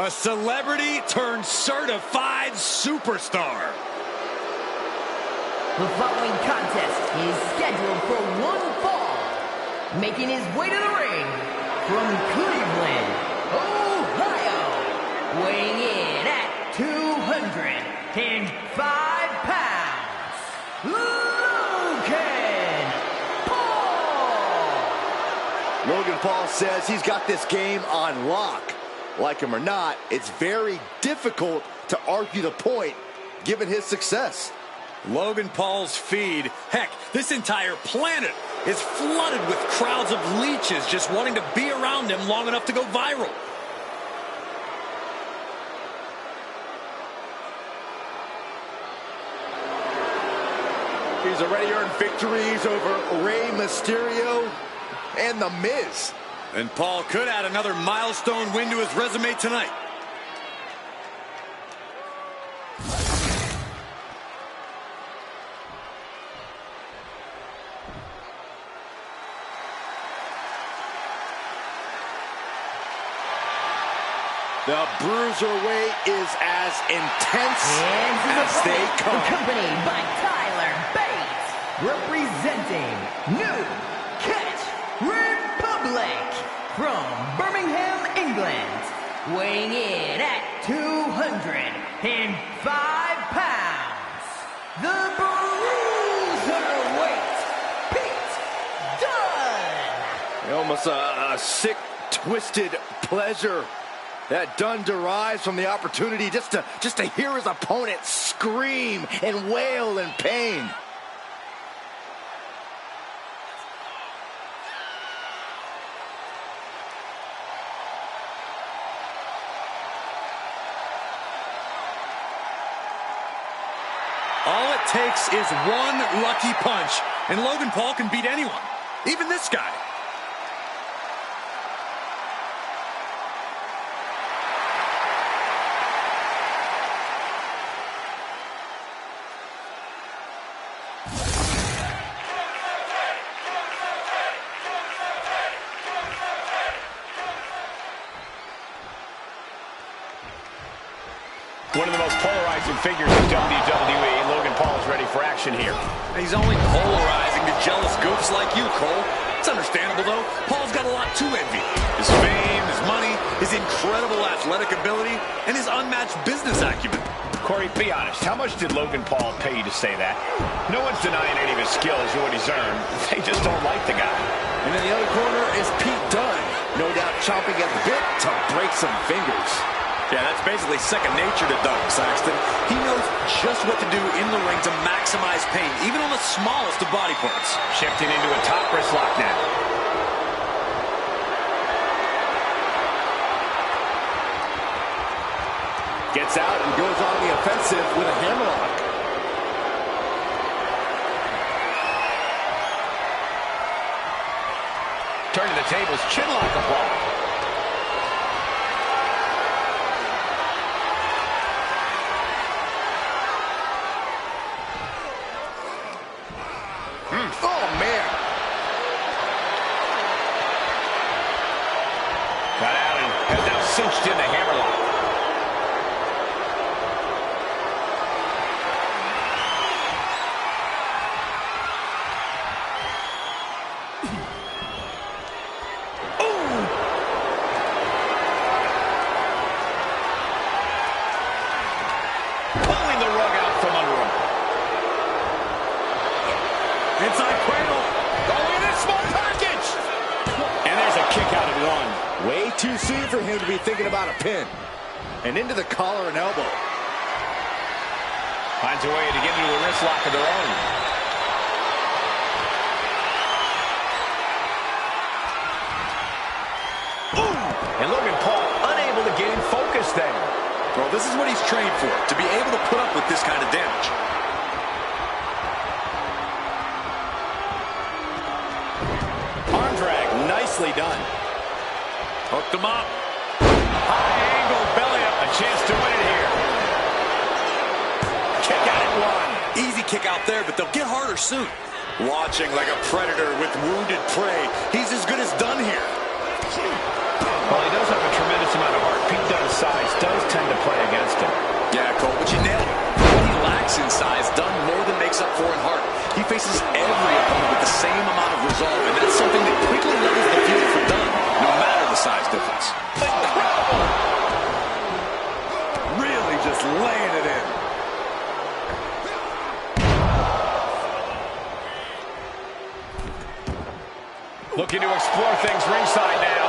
A celebrity turned certified superstar. The following contest is scheduled for one fall. Making his way to the ring from Cleveland, Ohio, weighing in at 205 pounds, Logan Paul! Logan Paul says he's got this game on lock. Like him or not, it's very difficult to argue the point given his success. Logan Paul's feed, heck, this entire planet is flooded with crowds of leeches just wanting to be around him long enough to go viral. He's already earned victories over Rey Mysterio and The Miz. And Paul could add another milestone win to his resume tonight. The Bruiserweight is as intense as they come. Accompanied by Tyler Bates, representing New Catch Republic from Birmingham, England, weighing in at 205 pounds, the Bruiserweight, Pete Dunne. Almost a sick, twisted pleasure that Dunne derives from the opportunity just to hear his opponent scream and wail in pain. All it takes is one lucky punch, and Logan Paul can beat anyone, even this guy. One of the most polarizing figures in WWE, Logan Paul is ready for action here. He's only polarizing to jealous goofs like you, Cole. It's understandable, though. Paul's got a lot to envy. His fame, his money, his incredible athletic ability, and his unmatched business acumen. Corey, be honest. How much did Logan Paul pay you to say that? No one's denying any of his skills or what he's earned. They just don't like the guy. And in the other corner is Pete Dunne, no doubt chomping at the bit to break some fingers. Yeah, that's basically second nature to Dunne, Saxton. He knows just what to do in the ring to maximize pain, even on the smallest of body parts. Shifting into a top wrist lock now. Gets out and goes on the offensive with a hammerlock. Turning the tables, chinlock applied. Oh, man. Got out and has now cinched in the hammerlock. Pulling the rug out from under him. Inside cradle. Oh, in a small package. And there's a kick out at one. Way too soon for him to be thinking about a pin. And into the collar and elbow. Finds a way to get into a wrist lock of their own. Ooh. And Logan Paul unable to gain focus there. Well, this is what he's trained for, to be able to put up with this kind of damage. Arm drag, nicely done. Hooked him up. High angle belly up. A chance to win it here. Kick out at one. Easy kick out there, but they'll get harder soon. Watching like a predator with wounded prey. He's as good as done here. Well, he does have a tremendous amount of heart. Pete Dunne size does tend to play against him. Yeah, Cole, but you nailed it. What he lacks in size, Dunn more than makes up for in heart. He faces every opponent with the same amount of resolve, and that's something that quickly levels the field for Dunn, no matter the size difference. Incredible! Really just laying it in. Looking to explore things ringside now.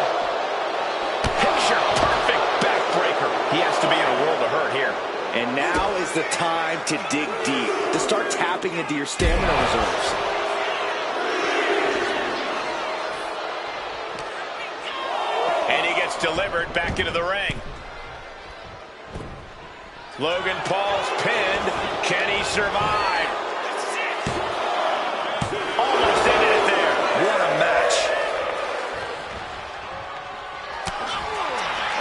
Picture perfect backbreaker. He has to be in a world of hurt here. And now is the time to dig deep, to start tapping into your stamina reserves. And he gets delivered back into the ring. Logan Paul's pinned. Can he survive? Almost ended it there. What a match.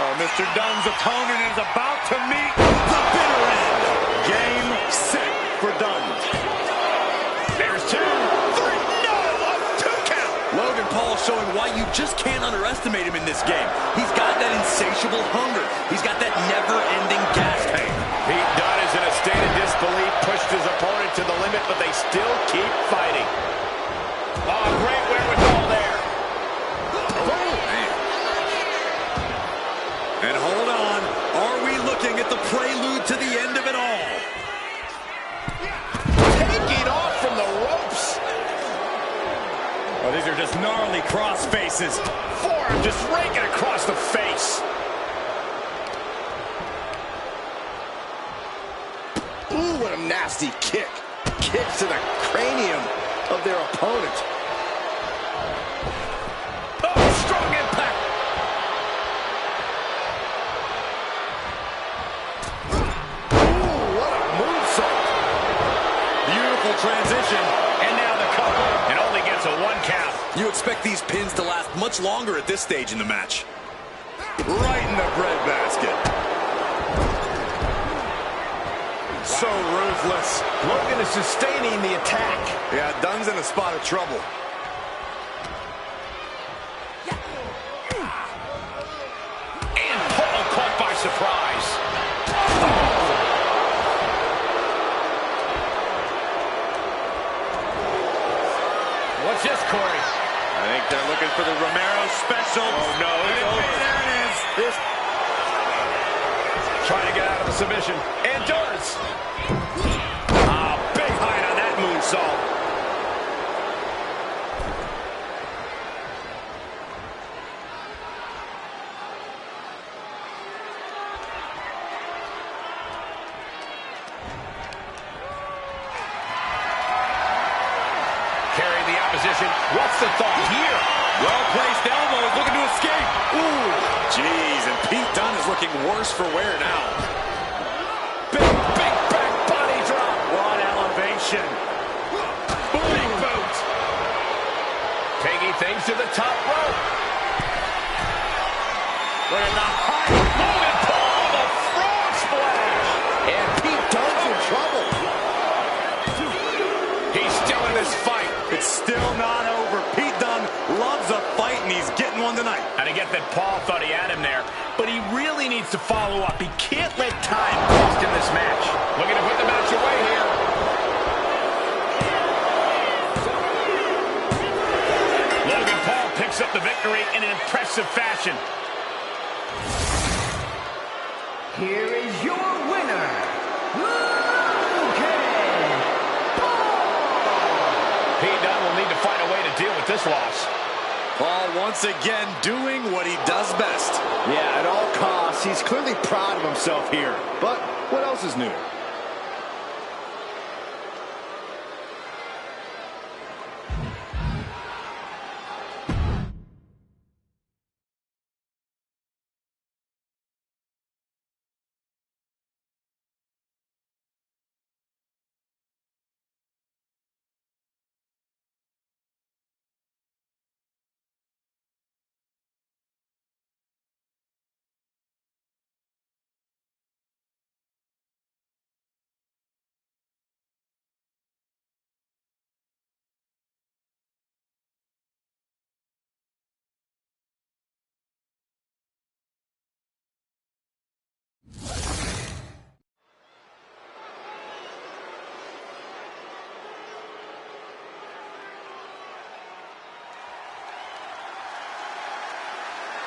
Oh, Mr. Dunn's opponent is about to meet the bitter end. Game, set for Dunn. There's 2, 3, no, a 2 count. Logan Paul showing why you just can't underestimate him in this game. He's got that insatiable hunger. He's got that never-ending gas tank. Pete Dunne is in a state of disbelief, pushed his opponent to the limit, but they still keep fighting. Oh, great wherewithal there. Oh, man. And hold on. Are we looking at the prelude to the end of it all? Taking off from the ropes. Oh, these are just gnarly cross faces. Forearm just raking across the face. Ooh, what a nasty kick. Kick to the cranium of their opponent. Oh, strong impact. Ooh, what a moonsault. Beautiful transition. And now the cover. And only gets a 1 count. You expect these pins to last much longer at this stage in the match. Right in the breadbasket. So ruthless. Logan is sustaining the attack. Yeah, Dunn's in a spot of trouble. And Paul caught by surprise. What's this, Corey? I think they're looking for the Romero special. Oh, no, it's over. There it is. This Trying to get out of the submission. And does. Ah, big height on that moonsault. Carrying the opposition. What's the thought here? well-placed elbow is looking to escape. Ooh, jeez, and Pete Dunne is looking worse for wear now. Big back body drop. What elevation. Booty boot. Taking things to the top rope. Look at the height. Logan Paul, the frog splash. And Pete Dunne's in trouble. He's still in this fight. It's still not over. Pete Dunne loves a fight, and he's getting one tonight. And I get that Paul thought he had him there, but he really needs to follow up. He can't let time cost him this match. Looking to put the match away here. Logan Paul picks up the victory in an impressive fashion. Here is your winner, Logan Paul! Pete Dunne will need to find a way to deal with this loss. Paul once again doing what he does best. Yeah, at all costs, he's clearly proud of himself here. But what else is new?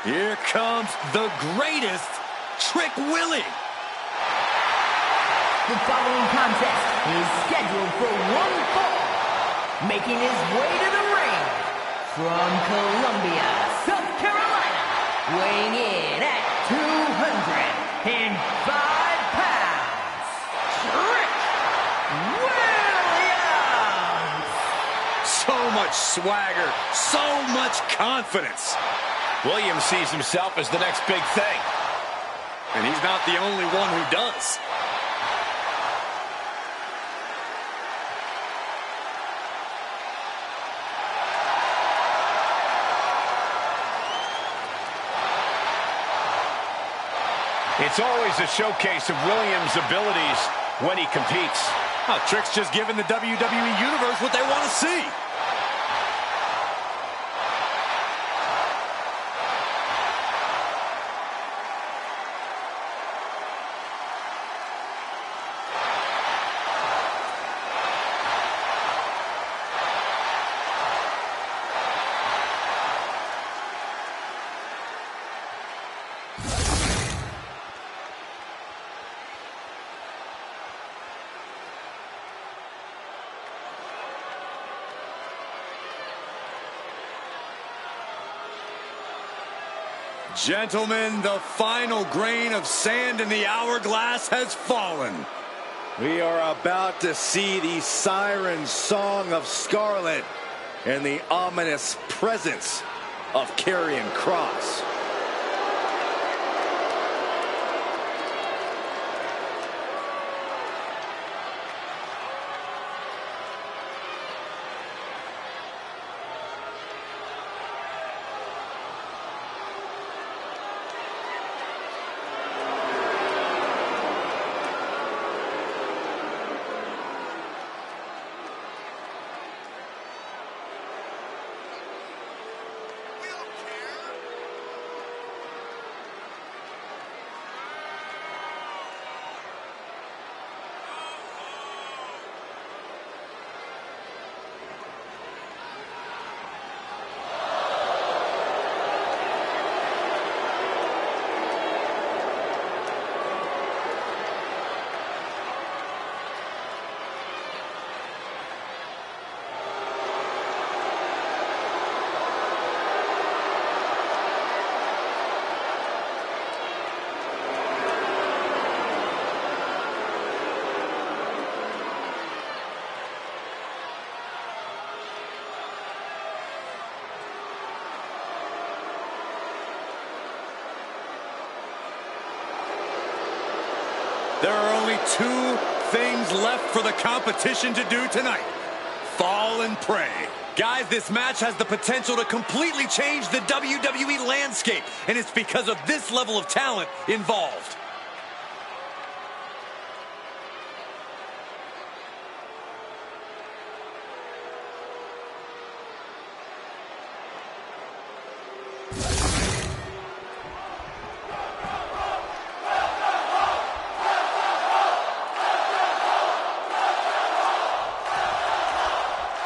Here comes the greatest, Trick Willie. The following contest is scheduled for one fall. Making his way to the ring from Columbia, South Carolina, weighing in at 205 pounds, Trick Williams. So much swagger, so much confidence. Williams sees himself as the next big thing. And he's not the only one who does. It's always a showcase of Williams' abilities when he competes. Oh, Trick's just giving the WWE Universe what they want to see. Gentlemen, the final grain of sand in the hourglass has fallen. We are about to see the siren song of Scarlet and the ominous presence of Karrion Kross. There are only two things left for the competition to do tonight: fall and pray. Guys, this match has the potential to completely change the WWE landscape, and it's because of this level of talent involved.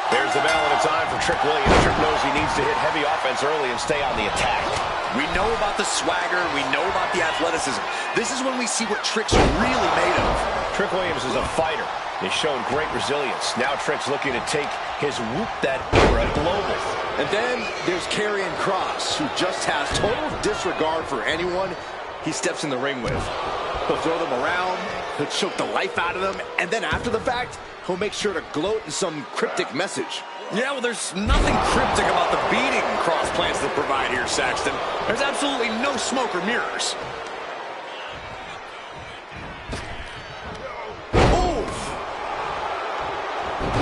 There's the bell, and it's on for Trick Williams. Trick knows he needs to hit heavy offense early and stay on the attack. We know about the swagger. We know about the athleticism. This is when we see what Trick's really made of. Trick Williams is a fighter. He's shown great resilience. Now Trick's looking to take his Whoop That era global. And then there's Karrion Kross, who just has total disregard for anyone he steps in the ring with. He'll throw them around, he'll choke the life out of them, and then after the fact, he'll make sure to gloat in some cryptic message. Yeah, well, there's nothing cryptic about the beating Kross plans to provide here, Saxton. There's absolutely no smoke or mirrors. Oof!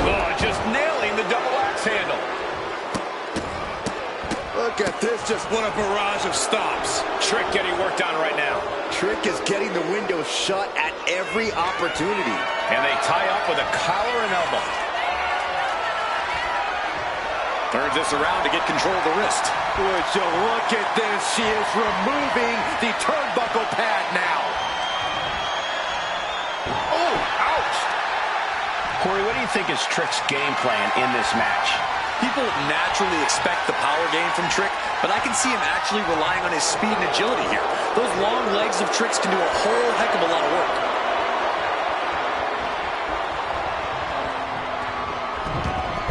Oh, just nailing the double axe handle. Look at this, just What a barrage of stops. Trick getting worked on right now. Trick is getting the window shut at every opportunity. And they tie up with a collar and elbow. Turns this around to get control of the wrist. Would you look at this? She is removing the turnbuckle pad now. Oh, ouch! Corey, what do you think is Trick's game plan in this match? People naturally expect the power game from Trick, but I can see him actually relying on his speed and agility here. Those long legs of Tricks can do a whole heck of a lot of work.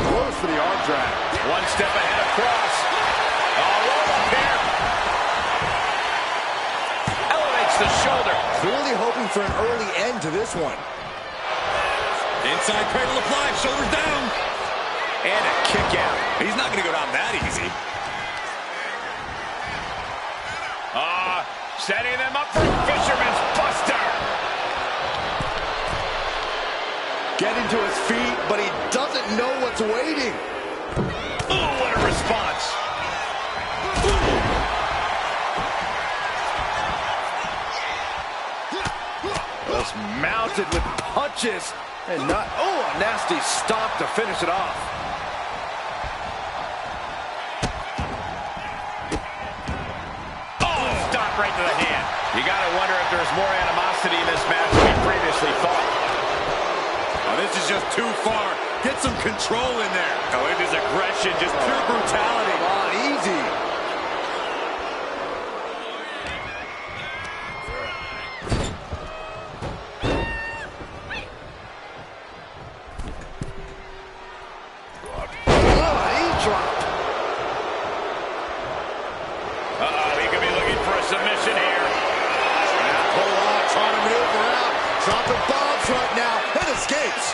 Close for the arm drag. One step ahead of Cross. Roll up here. Elevates the shoulder. Clearly hoping for an early end to this one. Inside cradle applied, shoulders down. And a kick out. He's not going to go down that easy. Setting them up for Fisherman's Buster. Getting to his feet, but he doesn't know what's waiting. Ooh, what a response. Just mounted with punches and not, a nasty stop to finish it off. Right to the hand. You got to wonder if there's more animosity in this match than we previously thought. Oh, this is just too far. Get some control in there. Oh, it is aggression, just pure brutality. Come on, easy. He dropped. Submission here. Pull on, trying to maneuver out. Dropping bombs right now and escapes.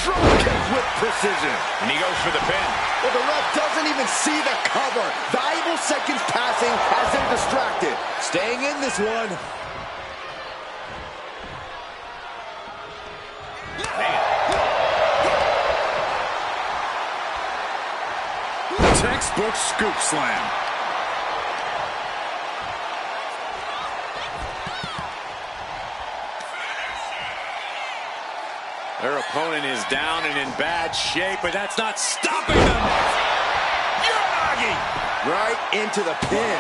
Drop kick with precision. And he goes for the pin. Well, the ref doesn't even see the cover. Valuable seconds passing as they're distracted. Staying in this one. Textbook scoop slam. Their opponent is down and in bad shape, but that's not stopping them. Uranagi! Right into the pin.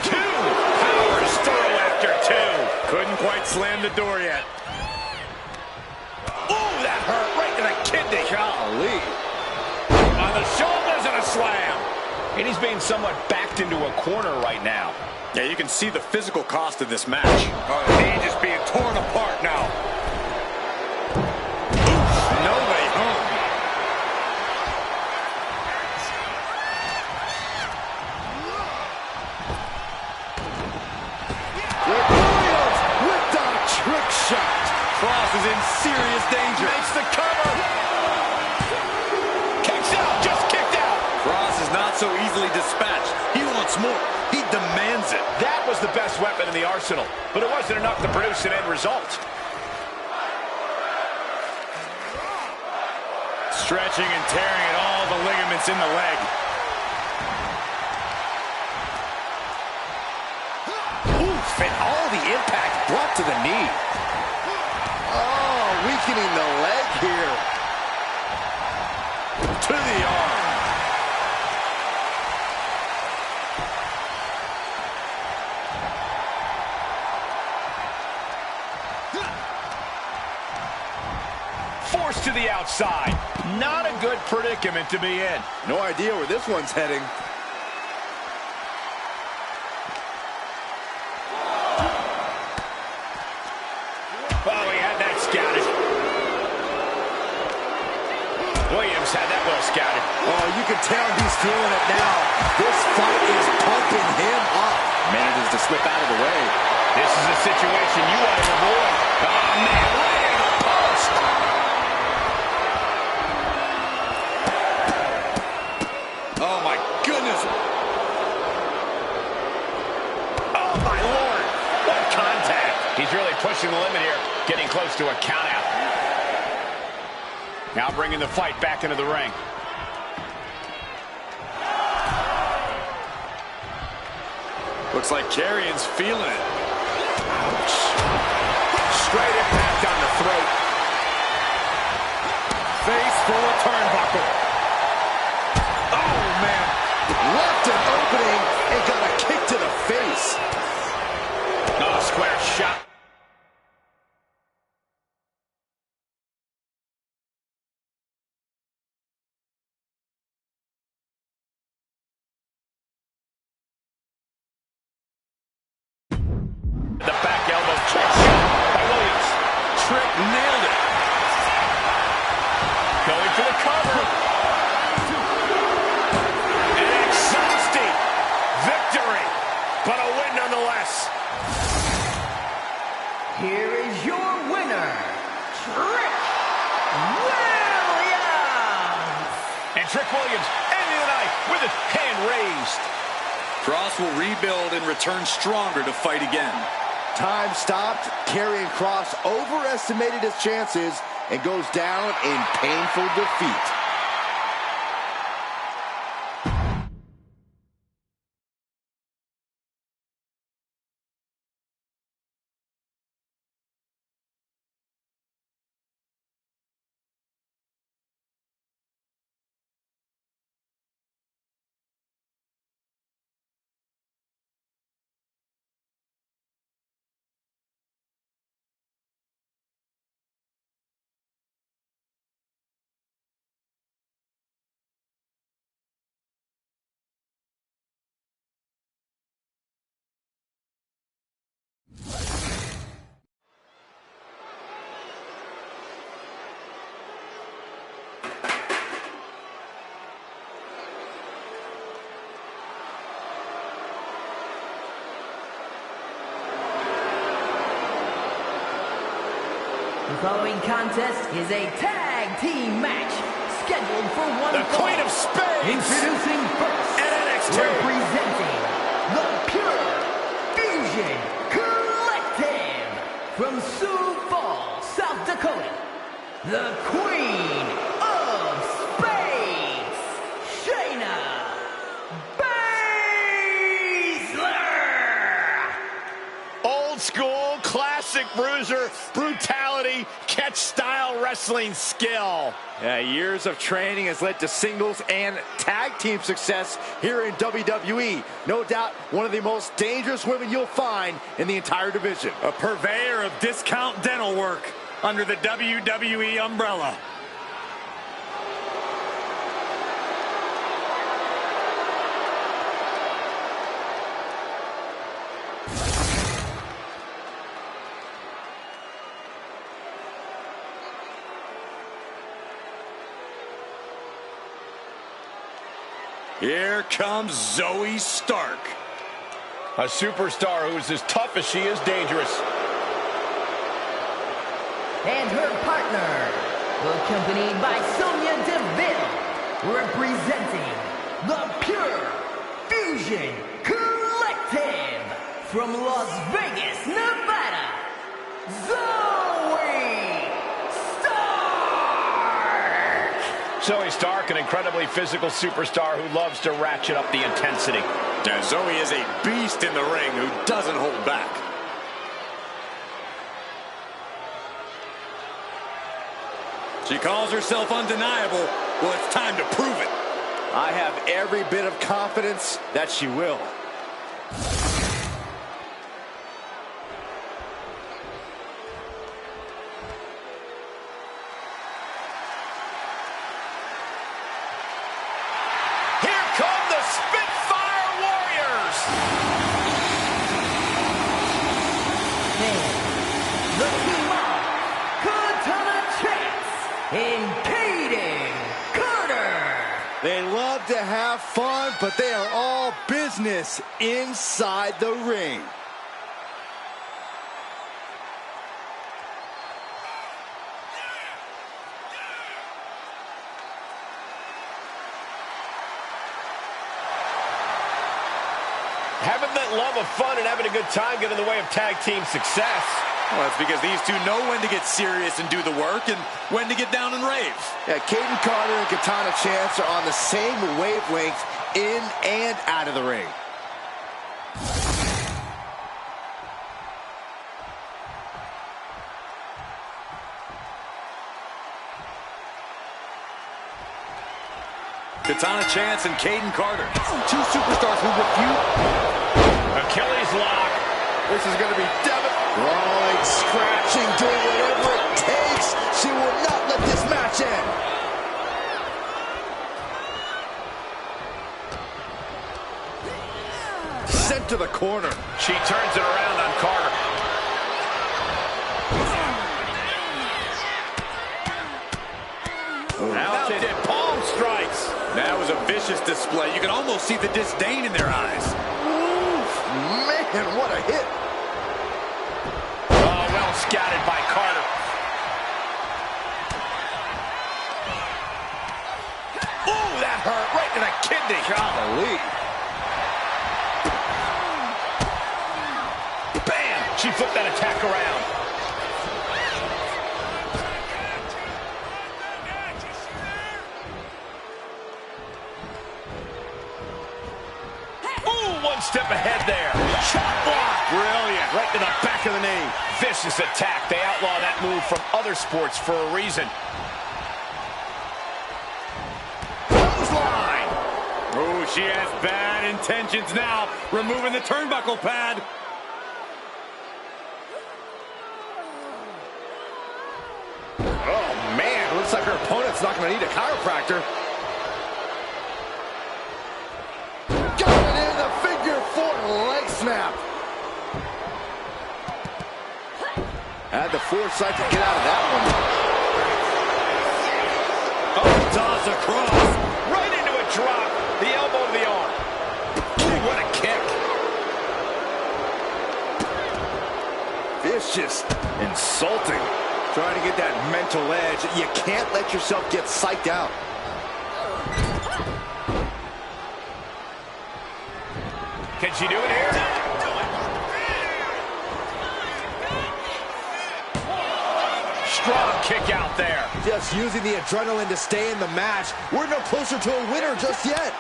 Two powers through after two. Couldn't quite slam the door yet. Ooh, that hurt right to the kidney. Golly. On the shoulders and a slam. And he's being somewhat backed into a corner right now. Yeah, you can see the physical cost of this match. Oh, the knee just being torn apart now. No way home. Williams with a trick shot. Cross is in serious danger. Makes the cover. Kicks out, just kicked out. Cross is not so easily dispatched. He wants more. He demands it. That was the best weapon in the arsenal, but it wasn't enough to produce an end result. Stretching and tearing at all the ligaments in the leg. Oof, and all the impact brought to the knee. Oh, weakening the leg here. To the arm. Forced to the outside. Not a good predicament to be in. No idea where this one's heading. Oh, he had that scouted. Williams had that well scouted. Oh, you can tell he's feeling it now. This fight is pumping him up. Manages to slip out of the way. This is a situation you want to avoid. Oh, man, right in the post. Oh, my goodness. Oh, my Lord. What contact. He's really pushing the limit here, getting close to a countout. Now bringing the fight back into the ring. Looks like Carrion's feeling it. Ouch. Straight impact on the throat. Face full of turnbuckle. Oh, man. Left an opening and got a kick to the face. Oh, square shot. And Trick Williams ending the night with his hand raised. Cross will rebuild and return stronger to fight again. Time stopped. Karrion Kross overestimated his chances and goes down in painful defeat. The following contest is a tag team match scheduled for one The fall. Queen of Spades. Introducing first, And NXT. representing the Pure Fusion Collective from Sioux Falls, South Dakota, the Queen of Spades, Shayna Baszler. Old school, classic bruiser, brutality, catch style wrestling skill. Yeah, years of training has led to singles and tag team success here in WWE. No doubt one of the most dangerous women you'll find in the entire division. A purveyor of discount dental work under the WWE umbrella. Here comes Zoe Stark. A superstar who is as tough as she is dangerous. And her partner, accompanied by Sonya Deville, representing the Pure Fusion Collective from Las Vegas, Nevada, Zoe Stark! Zoe Stark, an incredibly physical superstar who loves to ratchet up the intensity. Now, Zoe is a beast in the ring who doesn't hold back. She calls herself undeniable. Well, it's time to prove it. I have every bit of confidence that she will. Here come the Spitfire Warriors! And the team of Katana Chance and Kaden Carter. They love to have fun, but they are all business inside the ring. Haven't that love of fun and having a good time get in the way of tag team success? Well, that's because these two know when to get serious and do the work and when to get down and rave. Yeah, Kaden Carter and Katana Chance are on the same wavelength in and out of the ring. Katana Chance and Kaden Carter. Two superstars who refute. Achilles lock. This is going to be devastating. Rolling, scratching, doing whatever it takes. She will not let this match end. Sent to the corner. She turns it around on Carter. Mounted palm strikes. That was a vicious display. You can almost see the disdain in their eyes. Oof, man, what a hit. Oh, well scouted by Carter. hurt right to the kidney. Golly. Bam! She flipped that attack around. Ooh, one step ahead there. Chop block. Brilliant. Right to the back of the knee. Vicious attack. They outlaw that move from other sports for a reason. Clothesline. Oh, she has bad intentions now. Removing the turnbuckle pad. Oh, man. Looks like her opponent's not going to need a chiropractor. Got it in the figure four leg snap. Had the foresight to get out of that one. Oh, toss across. Right into a drop. The elbow to the arm. Ooh, what a kick. Vicious. Insulting. Trying to get that mental edge. You can't let yourself get psyched out. Can she do it here? Strong kick out there. Just using the adrenaline to stay in the match. We're no closer to a winner just yet.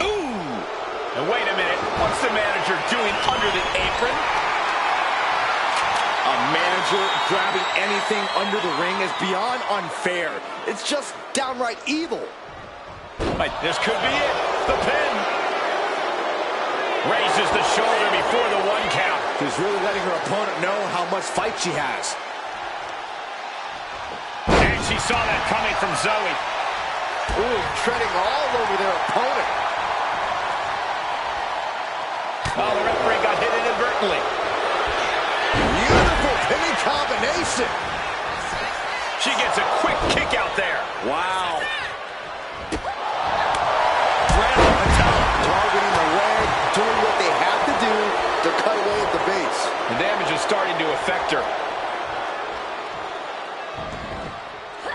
Ooh! And wait a minute. What's the manager doing under the apron? A manager grabbing anything under the ring is beyond unfair. It's just downright evil. Right, this could be it. The pin. Raises the shoulder before the one count. She's really letting her opponent know how much fight she has. And she saw that coming from Zoe. Ooh, treading all over their opponent. Oh, the referee got hit inadvertently. Beautiful pinning combination. She gets a quick kick out there. Wow. Targeting the leg, doing what they have to do to cut away at the base. The damage is starting to affect her.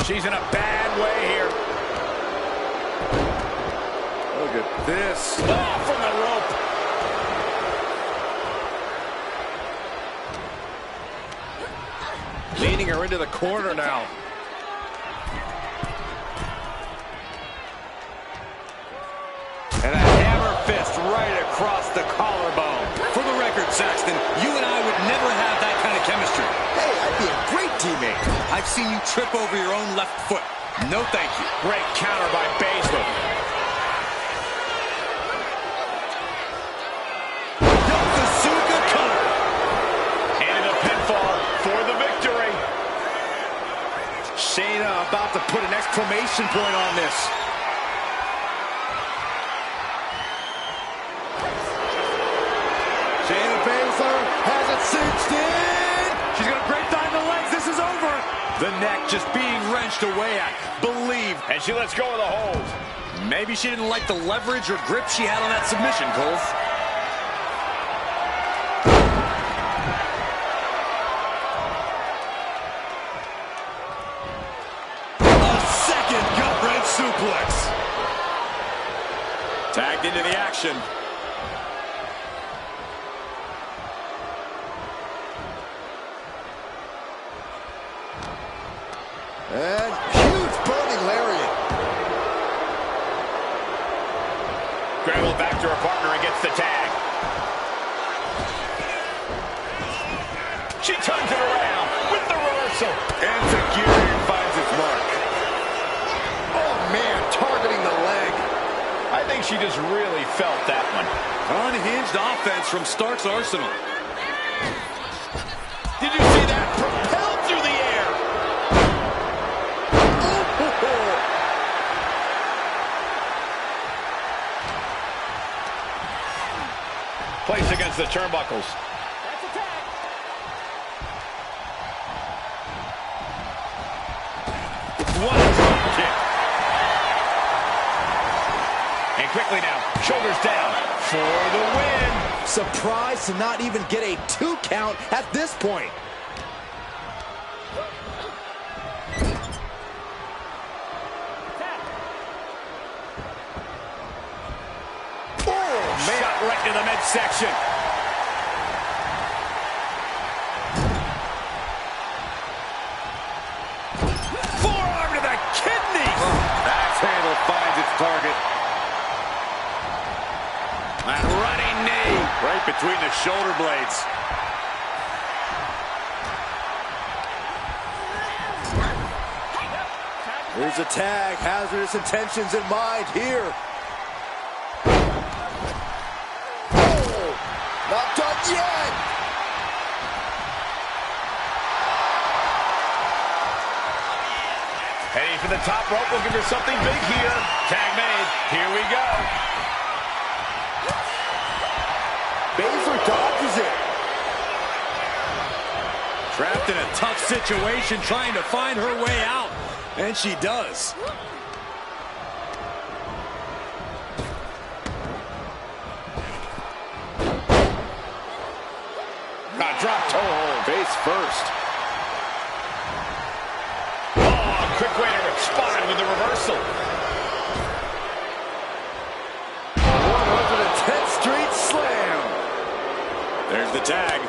She's in a bad way here. Look at this. Oh, from the rope. Leading her into the corner now. And a hammer fist right across the collarbone. For the record, Saxton, you and I would never have that kind of chemistry. Hey, I'd be a great teammate. I've seen you trip over your own left foot. No thank you. Great counter by Baszler. Yokozuna cutter. And a pinfall for the victory. Shayna about to put an exclamation point on this. Shayna Baszler has it cinched in. She's going to break down the legs. This is over. The neck just being wrenched away at. Believe. And she lets go of the hold. Maybe she didn't like the leverage or grip she had on that submission, Cole. A second gut-wrench suplex. Tagged into the action. And huge burning lariat. Grable back to her partner and gets the tag. She turns it around with the reversal. And Tebyous finds its mark. Oh, man, targeting the leg. I think she just really felt that one. Unhinged offense from Stark's arsenal. Did you see that? Propelled through the air. Placed against the turnbuckles. What a drop kick. And quickly now, shoulders down for the win. Surprised to not even get a 2 count at this point. right to the midsection. Forearm to the kidneys. Axe handle finds its target. And running knee. Right between the shoulder blades. Here's a tag. Hazardous intentions in mind here. Oh, not done yet. Heading for the top rope, looking for something big here. Tag made. Here we go. Baszler dodges it. Trapped in a tough situation, trying to find her way out. And she does. Drop toe hold. Face first. Oh, quick way to respond with the reversal. 110th Street Slam. There's the tag.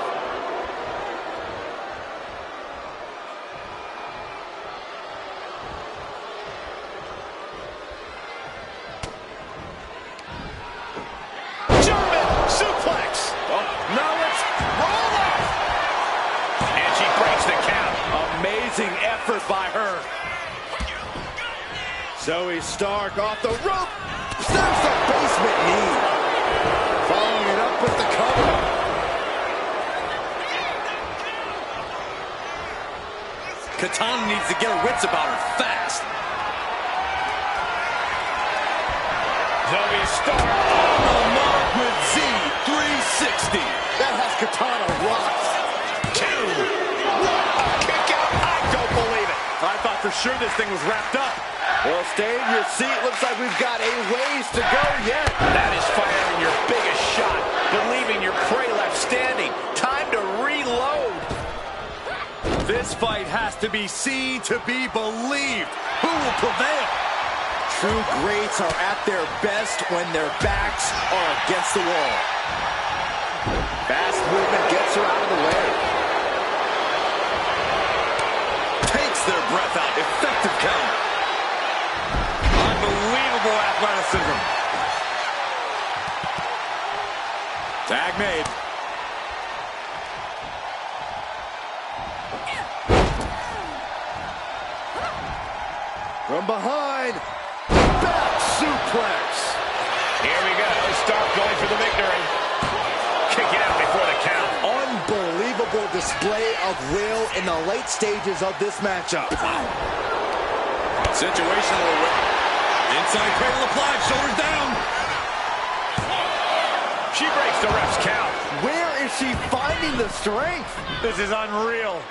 German suplex. Oh, now it's roll up. And she breaks the count. Amazing effort by her. Zoe Stark off the rope. There's the basement knee. Following it up with the cover. Katana needs to get her wits about her fast. Zoe Stark. On the mark with Z360. That has Katana rocked. 2, 1. A kick out. I don't believe it. I thought for sure this thing was wrapped up. Well, stay in your seat. Looks like we've got a ways to go yet. That is firing your biggest shot, but leaving your prey left standing. Time to reload. This fight has to be seen to be believed. Who will prevail? True greats are at their best when their backs are against the wall. Fast movement gets her out of the way. Takes their breath out. Effective count. Unbelievable athleticism. Tag made. From behind, back suplex. Here we go. Stark going for the victory. Kicking out before the count. Unbelievable display of will in the late stages of this matchup. Situational. Inside cradle applied, shoulders down. She breaks the ref's count. Where is she finding the strength? This is unreal.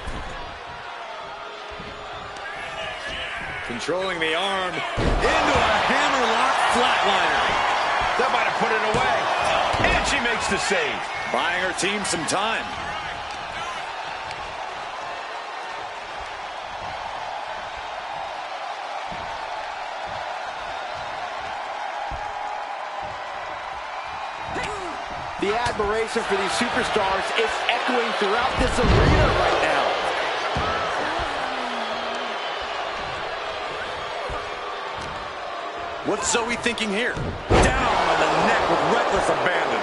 Controlling the arm into a hammerlock flatliner. That might have put it away. And she makes the save. Buying her team some time. The admiration for these superstars is echoing throughout this arena right now. What's Zoe thinking here? Down on the neck with reckless abandon.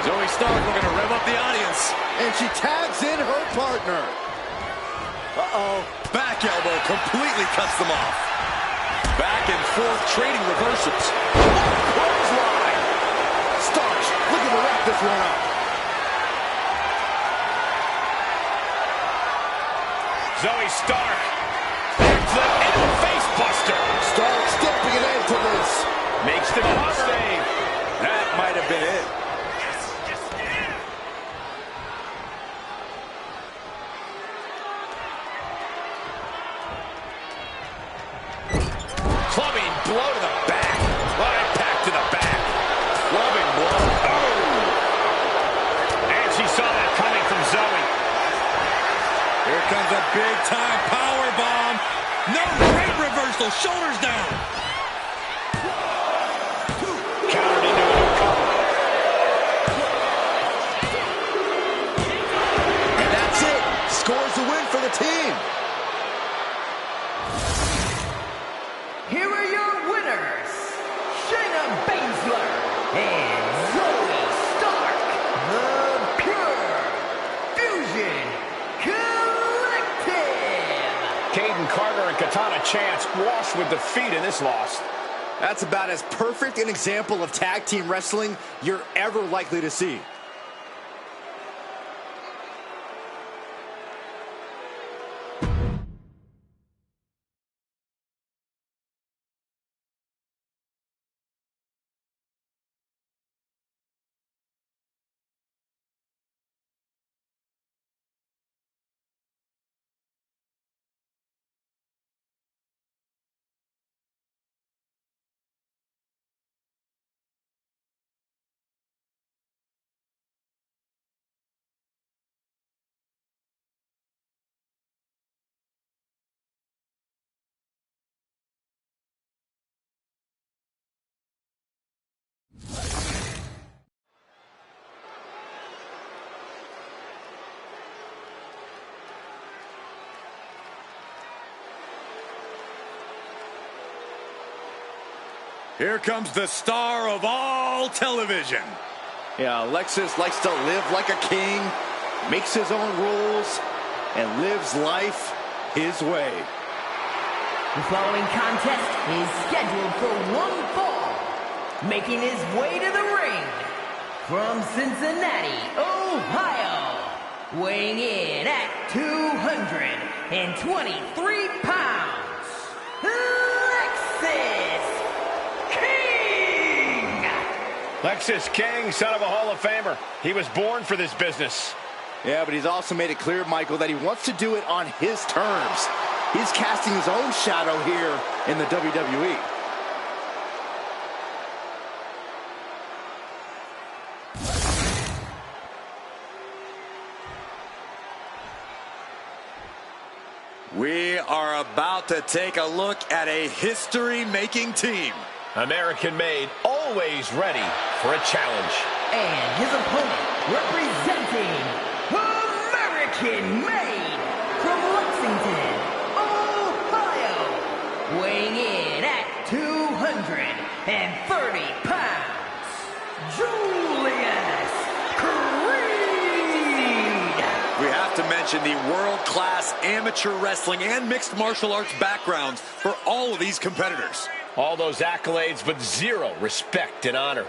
Zoe Stark looking to rev up the audience. And she tags in her partner. Uh-oh. Back elbow completely cuts them off. Back and forth trading reversals. Clothesline. Stark looking to wrap this one up. Zoe Stark. Backflip and a face buster. Stark stepping an end to this. Makes the save. That might have been it. Clubbing blow to the back. Right back to the back. Clubbing blow. Oh! And she saw that coming from Zoe. Here comes a big-time power bomb. No, great reversal. Shoulders down. Countered into a new cover. the team. Here are your winners, Shayna Baszler and Zoe Stark, the Pure Fusion Collective. Caden Carter and Katana Chance washed with defeat in this loss. That's about as perfect an example of tag team wrestling you're ever likely to see. Here comes the star of all television. Yeah, Alexis likes to live like a king, makes his own rules, and lives life his way. The following contest is scheduled for one fall. Making his way to the ring from Cincinnati, Ohio, weighing in at 223 pounds, Lexis King, son of a Hall of Famer. He was born for this business. Yeah, but he's also made it clear, Michael, that he wants to do it on his terms. He's casting his own shadow here in the WWE. We are about to take a look at a history-making team. American-made, always ready for a challenge. And his opponent, representing American-made from Lexington, Ohio, weighing in at 230 pounds, Julius Creed. We have to mention the world-class amateur wrestling and mixed martial arts backgrounds for all of these competitors. All those accolades, but zero respect and honor.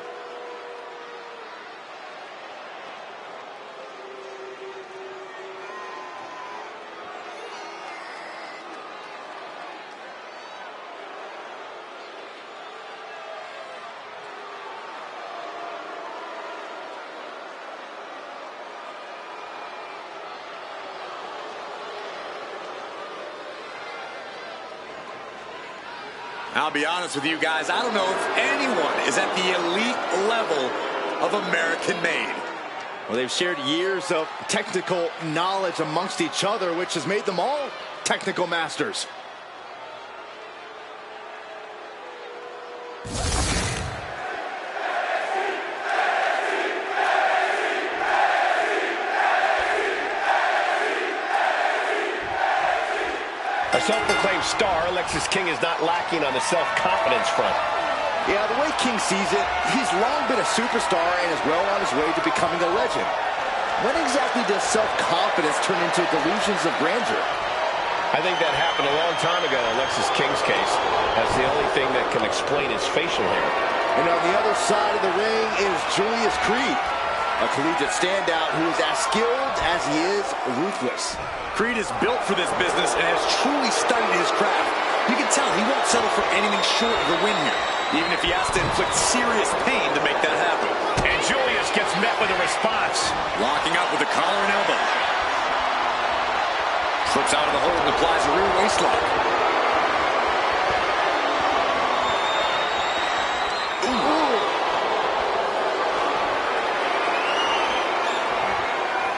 I'll be honest with you guys, I don't know if anyone is at the elite level of American-made. Well, they've shared years of technical knowledge amongst each other, which has made them all technical masters. A self-proclaimed star, Lexis King is not lacking on the self-confidence front. Yeah, the way King sees it, he's long been a superstar and is well on his way to becoming a legend. When exactly does self-confidence turn into delusions of grandeur? I think that happened a long time ago in Lexis King's case. That's the only thing that can explain his facial hair. And on the other side of the ring is Julius Creed, a collegiate standout who is as skilled as he is ruthless. Creed is built for this business and has truly studied his craft. You can tell he won't settle for anything short of a win here, even if he has to inflict serious pain to make that happen. And Julius gets met with a response. Locking up with a collar and elbow. Slips out of the hold and applies a rear waist lock.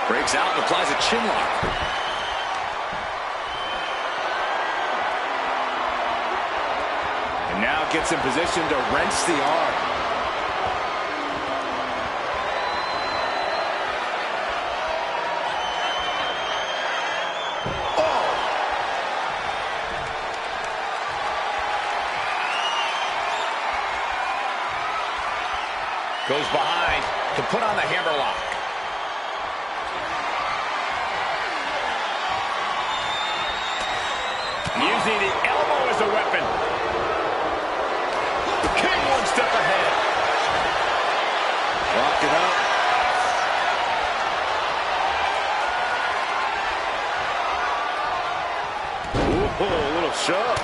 Breaks out and applies a chin lock. And now gets in position to wrench the arm. Oh! Goes behind to put on the hammerlock. Using the elbow as a weapon. King one step ahead. Lock it up. Ooh, a little shove.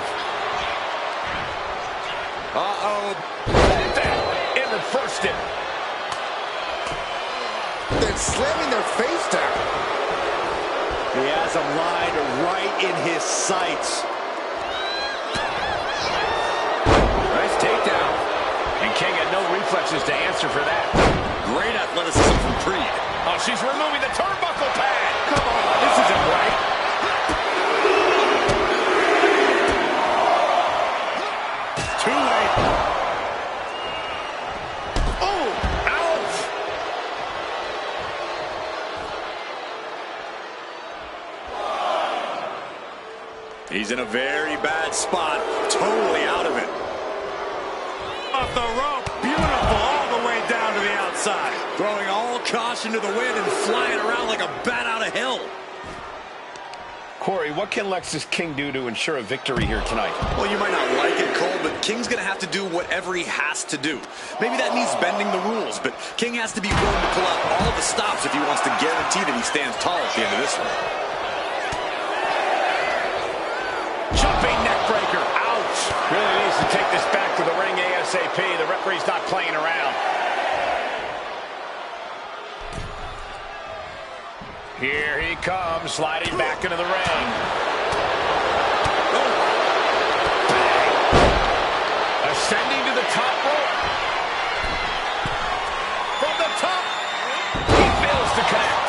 Uh-oh. And reversed it. Then slamming their face down. He has him lined right in his sights. Nice takedown. And King had no reflexes to answer for that. Great athleticism from Creed. Oh, she's removing the turnbuckle pad. Come on, this isn't right. Too late. Oh, ouch. He's in a very bad spot. Totally out of it. Off the rope. Beautiful all the way down to the outside. Throwing all caution to the wind and flying around like a bat out of hell. Corey, what can Lexis King do to ensure a victory here tonight? Well, you might not like it, Cole, but King's going to have to do whatever he has to do. Maybe that means bending the rules, but King has to be willing to pull out all the stops if he wants to guarantee that he stands tall at the end of this one. Jumping neck breaker. Ouch. Really needs to take this back to the ring ASAP. The referee's not playing around. Here he comes, sliding back into the ring. Bang. Ascending to the top rope. From the top. He fails to connect.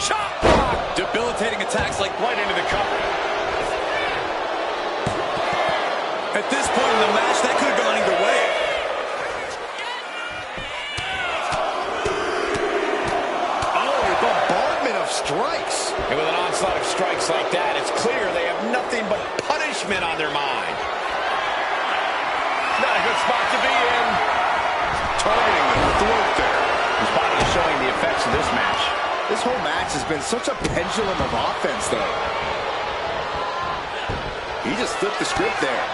Chop block. Debilitating attacks like Right into the cover. at this point in the match, that could have gone either way. Strikes. And with an onslaught of strikes like that, it's clear they have nothing but punishment on their mind. Not a good spot to be in. Targeting the throat there. His body is showing the effects of this match. This whole match has been such a pendulum of offense, though. He just flipped the script there.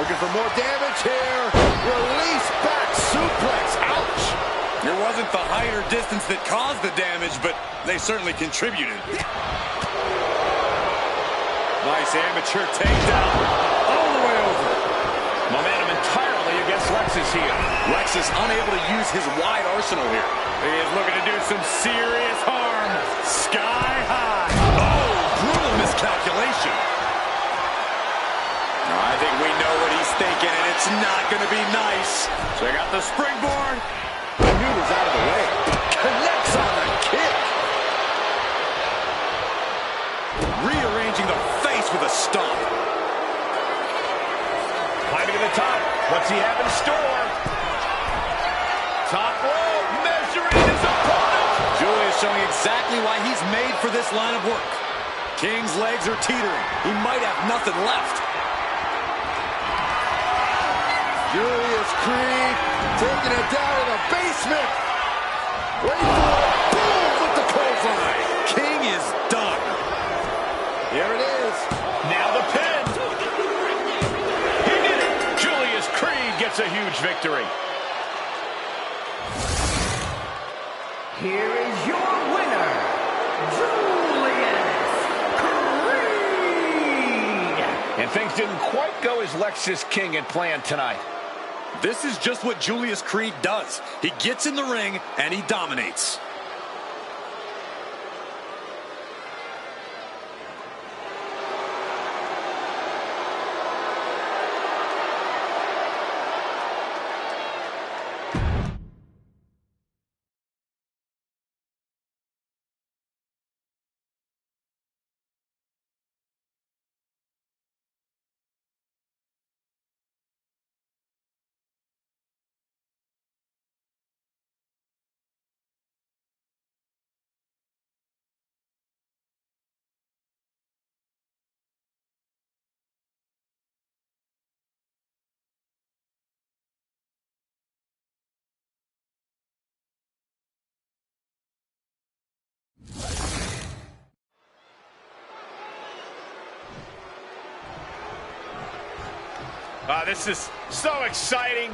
Looking for more damage here. Release back suplex. Ouch. It wasn't the height or distance that caused the damage, but they certainly contributed. Nice amateur takedown. All the way over. Momentum entirely against Lexis here. Lexis unable to use his wide arsenal here. He is looking to do some serious harm. Sky high. Oh, brutal miscalculation. I think we know what he's thinking, and it's not going to be nice. Check out the springboard. The knee was out of the way. Connects on the kick. Rearranging the face with a stomp. Climbing to the top. What's he have in store? Top rope. Measuring his opponent. Julius showing exactly why he's made for this line of work. King's legs are teetering. He might have nothing left. Julius Creed taking it down to the basement. Wait for it. Boom with the clothesline. King is done. Here it is. Now the pin. He did it. Julius Creed gets a huge victory. Here is your winner, Julius Creed. And things didn't quite go as Lexis King had planned tonight. This is just what Julius Creed does. He gets in the ring and he dominates. This is so exciting.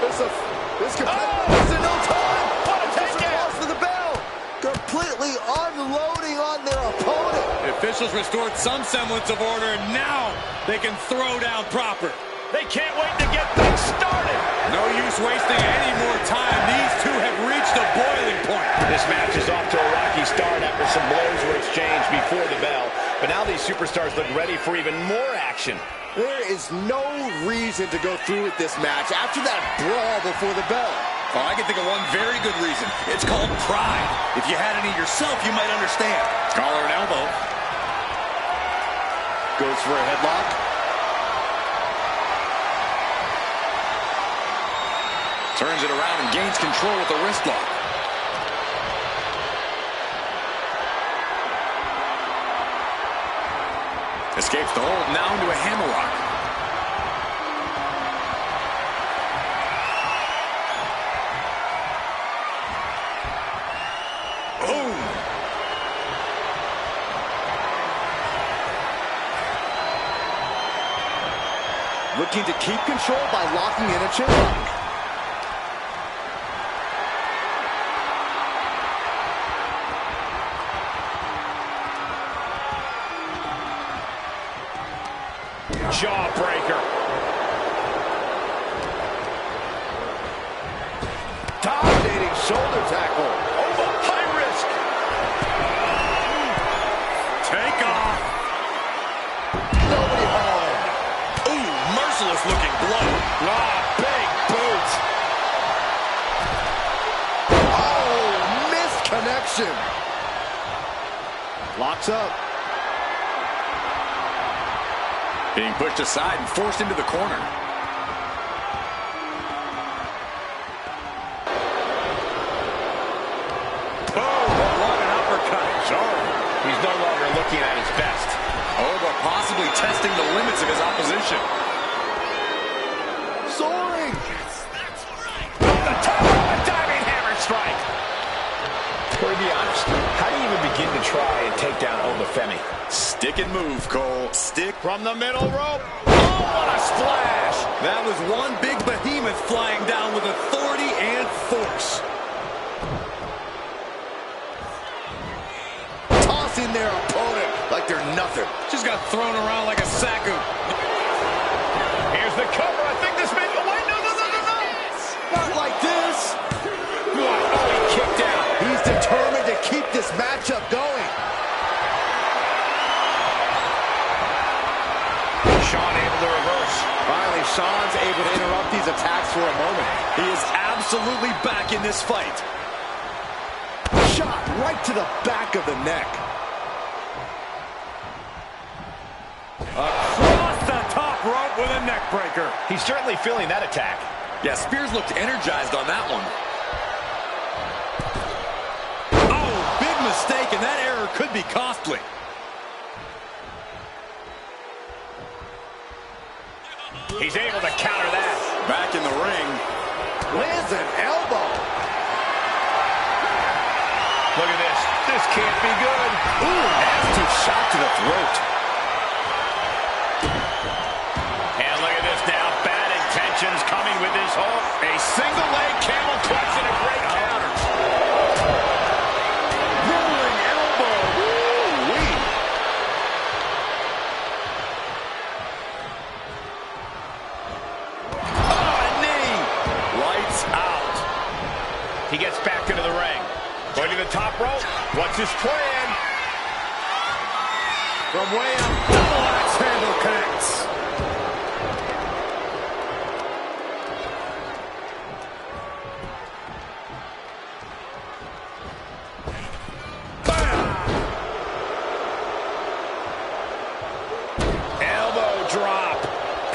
This could this is no time. What a takedown for the bell. Completely unloading on their opponent. The officials restored some semblance of order, and now they can throw down proper. They can't wait to get things started. No use wasting any more time. These two have reached a boiling point. This match is off to a rocky start after some blows were exchanged before the bell. But now these superstars look ready for even more action. There is no reason to go through with this match after that brawl before the bell. Oh, I can think of one very good reason. It's called pride. If you had any yourself, you might understand. Collar and elbow. Goes for a headlock. Turns it around and gains control with the wrist lock. Escapes the hold, now into a hammerlock. Boom! Looking to keep control by locking in a chin lock. Jawbreaker. Dominating shoulder tackle. Over high risk. Take off. Nobody home. Ooh, merciless looking blow. Big boot. Oh, missed connection. Locks up. Being pushed aside and forced into the corner. Boom! What an uppercut. Sure. He's no longer looking at his best. Oh, but possibly testing the limits of his opposition. Soaring. The top of a diving hammer strike. To be honest, how do you even begin to try and take down Obafemi? Stick and move, Cole. Stick. From the middle rope. Oh, what a splash. That was one big behemoth flying down with authority and force. Tossing their opponent like they're nothing. Just got thrown around like a sack of... Here's the cover. I think this may... Oh, wait, no. Not like this. Oh, he kicked out. He's determined to keep this matchup going. Shawn able to reverse. Finally, Shawn's able to interrupt these attacks for a moment. He is absolutely back in this fight. Shot right to the back of the neck. Across the top rope with a neck breaker. He's certainly feeling that attack. Yeah, Spears looked energized on that one. Oh, big mistake, and that error could be costly. He's able to counter that. Back in the ring. Lands an elbow. Look at this. This can't be good. Ooh, nasty shot to the throat. And look at this now. Bad intentions coming with this hold. A single leg camel clutch and a great counter. Rolling elbow. Woo-wee. He gets back into the ring. Going to the top rope. What's his plan? From way up, double axe handle connects. Bam! Elbow drop.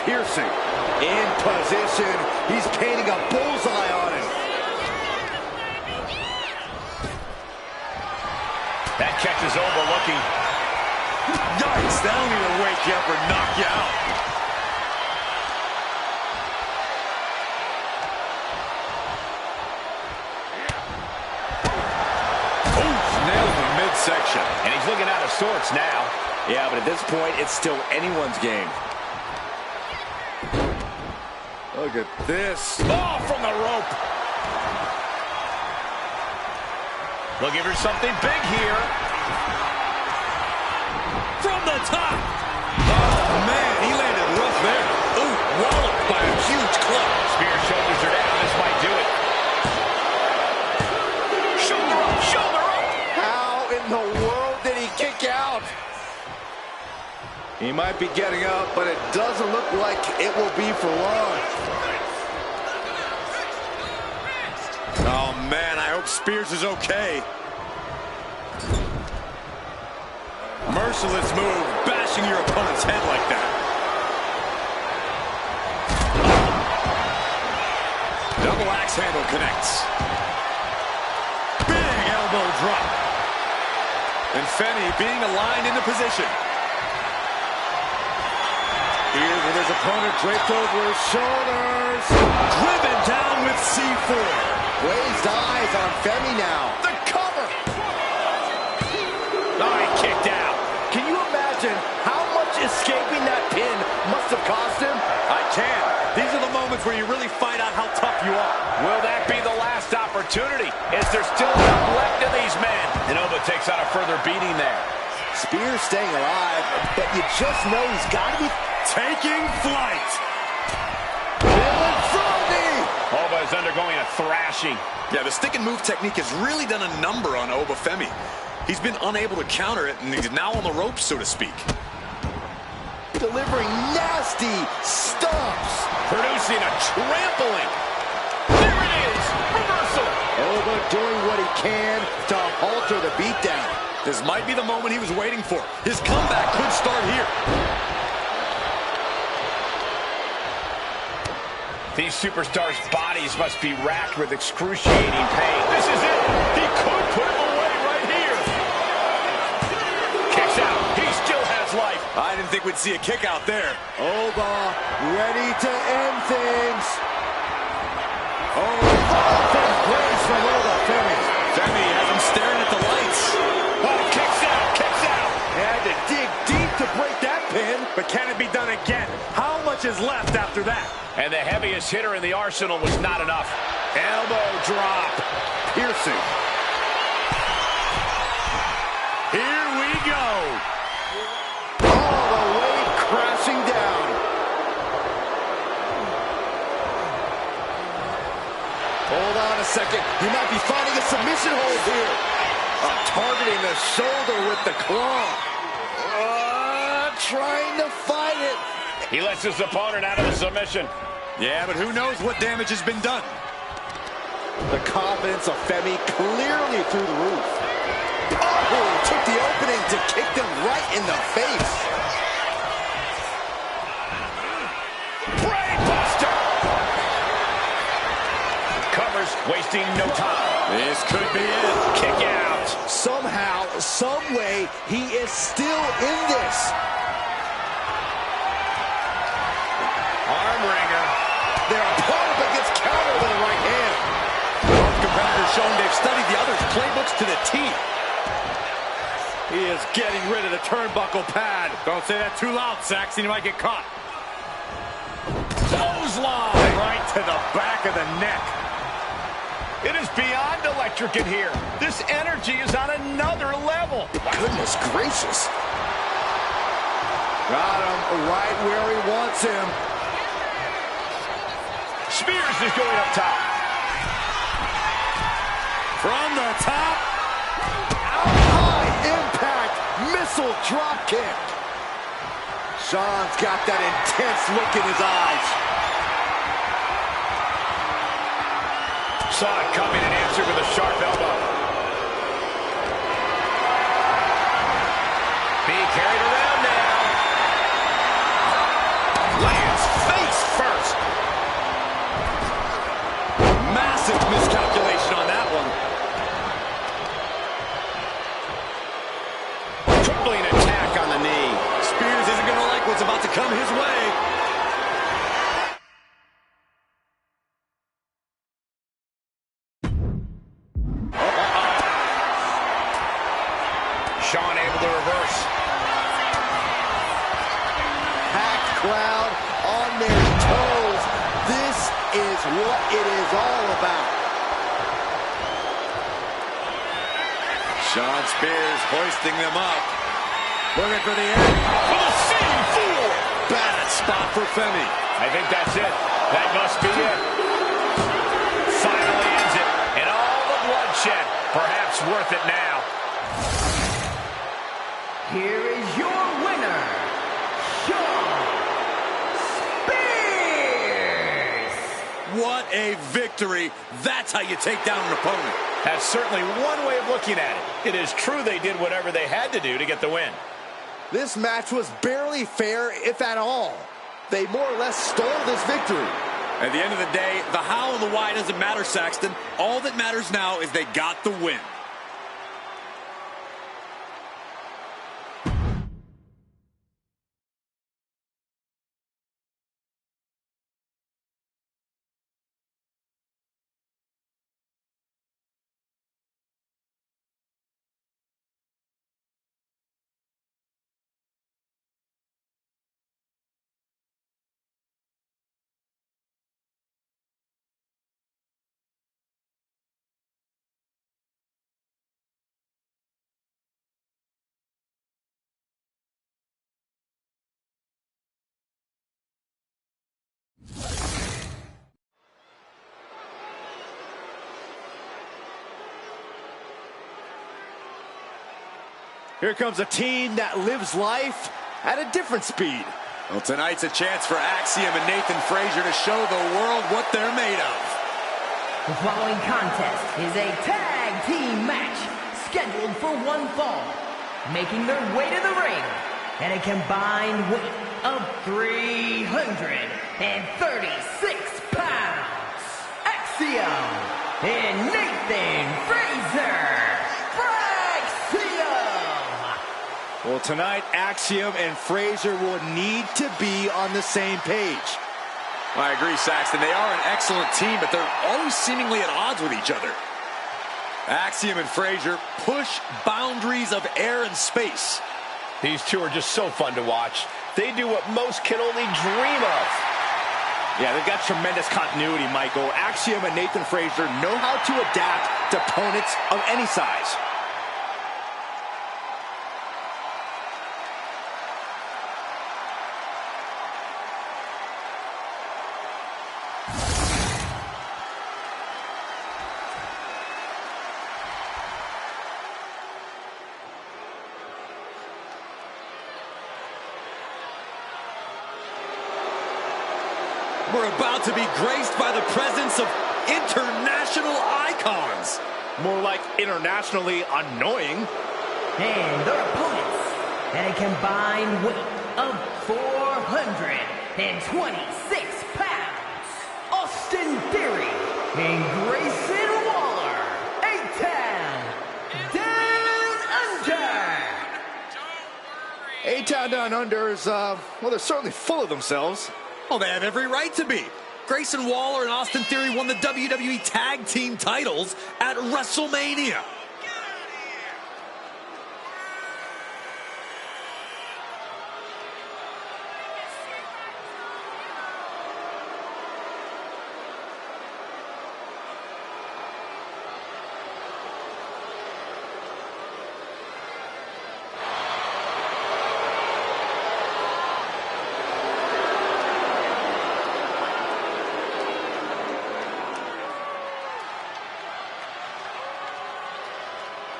Piercing. In position. He's painting a bullseye on him. That catches over looking. Yikes, that'll either wake you up or knock you out. Oof, nails the midsection. And he's looking out of sorts now. Yeah, but at this point, it's still anyone's game. Look at this. Oh, from the rope. Looking for something big here. From the top. Oh, man, he landed rough there. Ooh, walloped by a huge club. Spear shoulders are down. This might do it. Shoulder up, shoulder up. How in the world did he kick out? He might be getting up, but it doesn't look like it will be for long. Oh, man, I hope Spears is okay. Merciless move, bashing your opponent's head like that. Double axe handle connects. Big elbow drop. And Femi being aligned into position. Here with his opponent draped over his shoulders. Driven down with C4. Glazed eyes on Femi now. The cover. Oh, he kicked out. Can you imagine how much escaping that pin must have cost him? I can. These are the moments where you really find out how tough you are. Will that be the last opportunity? Is there still enough left to these men? And Oba takes out a further beating there. Spears staying alive, but you just know he's got to be Taking flight. Oba is undergoing a thrashing. Yeah, the stick and move technique has really done a number on Oba Femi. He's been unable to counter it, and he's now on the ropes, so to speak. Delivering nasty stomps. Producing a trampling. There it is. Reversal. Oba doing what he can to alter the beatdown. This might be the moment he was waiting for. His comeback could start here. These superstars' bodies must be racked with excruciating pain. This is it. He could put him away right here. Kicks out. He still has life. I didn't think we'd see a kick out there. Oba ready to end things. Oh, from grace from Oba Femi. Femi has him staring at the lights. Oh, kicks out, kicks out. Had to dig deep to break that pin. But can it be done again? How much is left after that? And the heaviest hitter in the arsenal was not enough. Elbow drop. Piercing. Here we go. All the way crashing down. Hold on a second. He might be finding a submission hold here. Targeting the shoulder with the claw. Trying to fight it. He lets his opponent out of the submission. Yeah, but who knows what damage has been done. The confidence of Femi clearly through the roof. Oh, took the opening to kick them right in the face. Brain buster. Covers, wasting no time. This could be it. Kick out. Somehow, some way, he is still in this. Arm wringer. Their opponent gets countered with a right hand. Both competitors showing they've studied the other's playbooks to the T. He is getting rid of the turnbuckle pad. Don't say that too loud, Saxon. You might get caught. Clothesline right to the back of the neck. It is beyond electric in here. This energy is on another level. Goodness gracious. Got him right where he wants him. Spears is going up top. From the top. High impact missile drop kick. Sean's got that intense look in his eyes. Saw it coming and answered with a sharp elbow. Being carried around now. Lands face first. Massive miscalculation on that one. Tripling attack on the knee. Spears isn't going to like what's about to come his way. Sean able to reverse. Packed crowd on their toes. This what it is all about. Shawn Spears hoisting them up. Looking for the end. For the C4. Bad spot for Femi. I think that's it. That must be it. Finally ends it. And all the bloodshed. Perhaps worth it now. Here is your winner, Shawn Spears. What a victory. That's how you take down an opponent. That's certainly one way of looking at it. It is true they did whatever they had to do to get the win. This match was barely fair, if at all. They more or less stole this victory. At the end of the day, the how and the why doesn't matter, Saxton. All that matters now is they got the win. Here comes a team that lives life at a different speed. Well, tonight's a chance for Axiom and Nathan Frazier to show the world what they're made of. The following contest is a tag team match scheduled for one fall. Making their way to the ring at a combined weight of 336 pounds. Axiom and Nathan Frazier. Well, tonight, Axiom and Frazier will need to be on the same page. I agree, Saxton. They are an excellent team, but they're always seemingly at odds with each other. Axiom and Frazier push boundaries of air and space. These two are just so fun to watch. They do what most can only dream of. Yeah, they've got tremendous continuity, Michael. Axiom and Nathan Frazier know how to adapt to opponents of any size. We're about to be graced by the presence of international icons. More like internationally annoying. And their opponents at a combined weight of 426 pounds. Austin Theory and Grayson Waller. A-Town Down Under. A-Town Down Under is, well, they're certainly full of themselves. Oh, they have every right to be. Grayson Waller and Austin Theory won the WWE Tag Team titles at WrestleMania.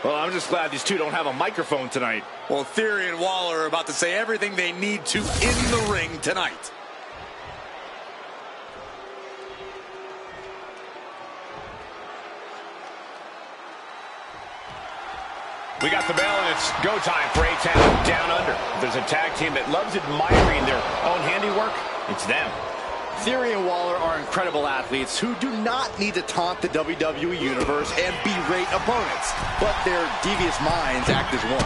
Well, I'm just glad these two don't have a microphone tonight. Well, Theory and Waller are about to say everything they need to in the ring tonight. We got the bell, and it's go time for A-Town Down Under. If there's a tag team that loves admiring their own handiwork, it's them. Theory and Waller are incredible athletes who do not need to taunt the WWE Universe and berate opponents, but their devious minds act as one.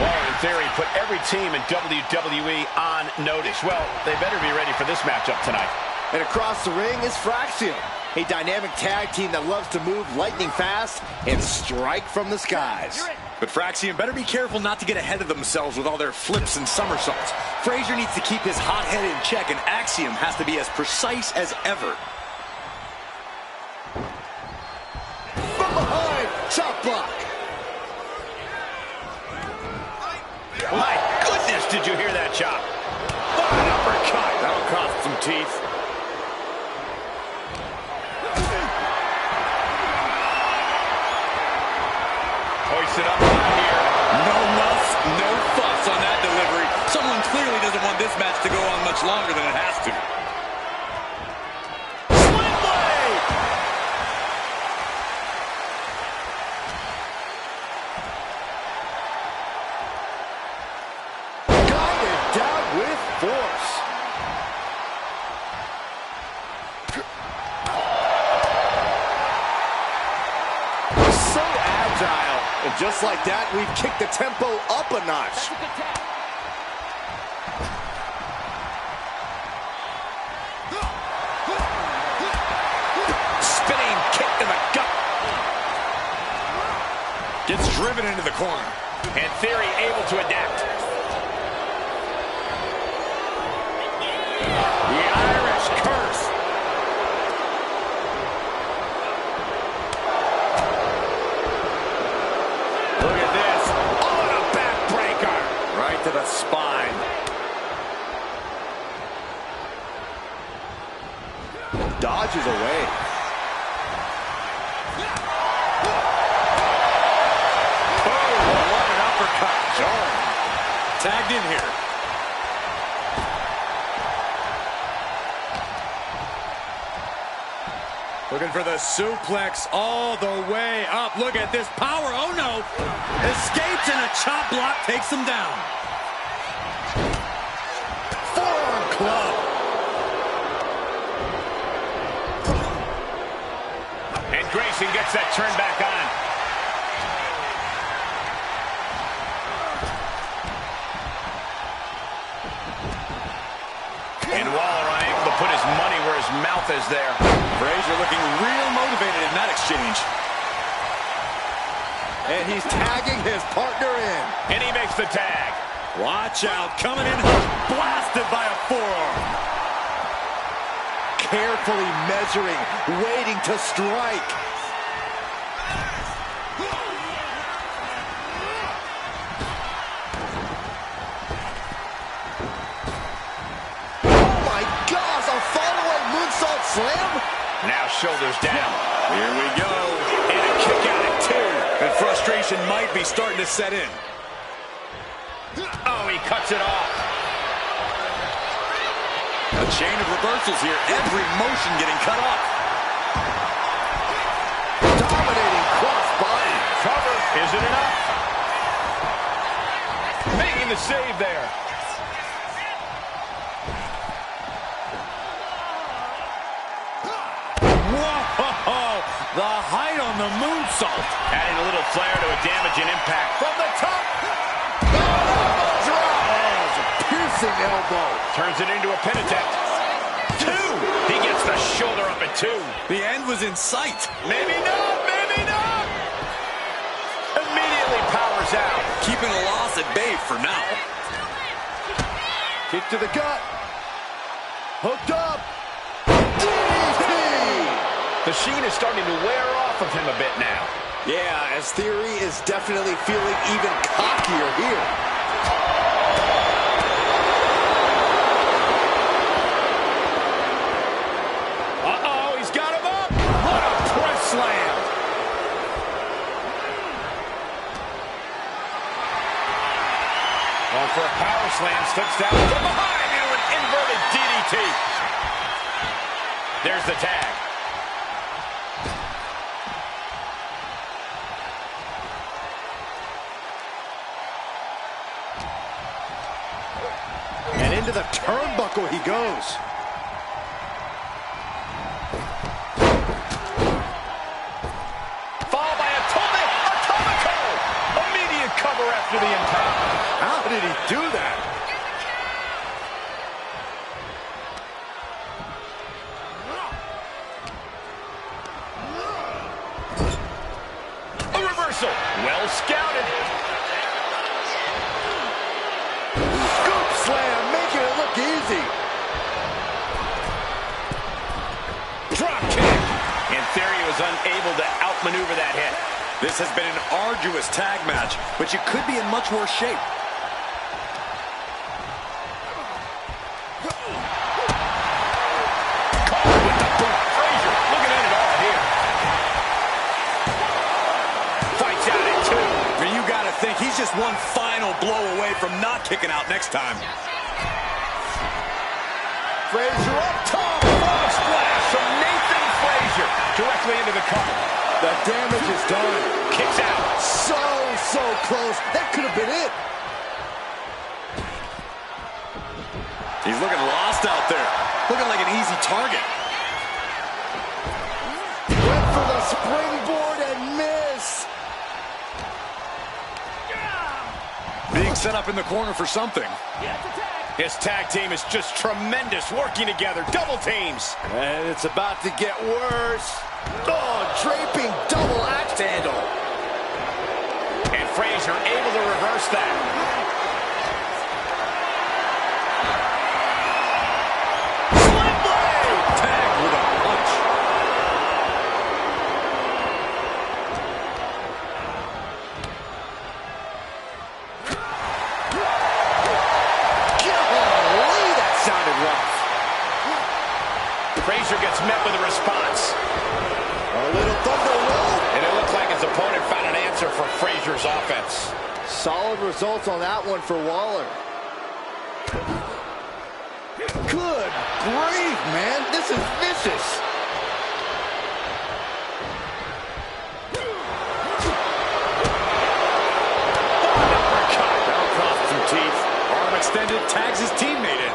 Waller and Theory put every team in WWE on notice. Well, they better be ready for this matchup tonight. And across the ring is Axiom, a dynamic tag team that loves to move lightning fast and strike from the skies. But Axiom better be careful not to get ahead of themselves with all their flips and somersaults. Frazier needs to keep his hot head in check, and Axiom has to be as precise as ever. block. My goodness, did you hear that chop? Oh, an uppercut. That'll cost some teeth. Hoisted up high here. No muss, no fuss on that delivery. Someone clearly doesn't want this match to go on much longer than it has to. Sling blade! Guided down with force. So agile. And just like that, we've kicked the tempo up a notch. Spinning kick to the gut. Gets driven into the corner. And Theory able to adapt. The Irish curse. Look at this. Oh, and a backbreaker. Right to the spine. Dodges away. Oh, what an uppercut. Jarring. Tagged in here. Looking for the suplex all the way up. Look at this power. Oh, no. Escapes and a chop block takes him down. Forearm club. And Grayson gets that turn back on. And Waller unable to put his money where his mouth is there. Frazier looking real motivated in that exchange. And he's tagging his partner in. And he makes the tag. Watch out. Coming in hot. Blasted by a forearm. Carefully measuring, waiting to strike. Oh my gosh, a follow-away moonsault slam? Now shoulders down. Here we go. And a kick out at two. And frustration might be starting to set in. Oh, he cuts it off. A chain of reversals here. Every motion getting cut off. Dominating cross-body. Cover. Is it enough? Making the save there. Whoa! The height on the moonsault. Adding a little flair to a damaging impact. From the top. Piercing elbow. Turns it into a pin attempt. Two. He gets the shoulder up at two. The end was in sight. Maybe not. Maybe not. Immediately powers out. Keeping the loss at bay for now. Kick to the gut. Hooked up. DDT. The sheen is starting to wear off of him a bit now. Yeah, as Theory is definitely feeling even cockier here. Uh-oh, he's got him up. What a press slam. Going for a power slam, slips down from behind into an inverted DDT. There's the tag. And into the turnbuckle he goes. Followed by a Atomico. Immediate cover after the impact. How did he do that? A reversal. Well scouted. Scoop slam, making it look easy. Drop kick. And Theory was unable to outmaneuver that hit. This has been an arduous tag match, but you could be in much worse shape. He's just one final blow away from not kicking out next time. Frazier up top. Frog splash from Nathan Frazier directly into the cover. The damage is done. Kicks out. So close. That could have been it. He's looking lost out there. Looking like an easy target. Went for the springboard and miss. Being set up in the corner for something. His tag team is just tremendous, working together, double teams. And it's about to get worse. Oh, draping double axe handle. And Frazier able to reverse that. Sling blade! Tag with a punch. Frazier gets met with a response. A little thunder roll. And it looked like his opponent found an answer for Frazier's offense. Solid results on that one for Waller. Good grief, man. This is vicious. Uppercut. That'll cost some teeth. Arm extended, tags his teammate in.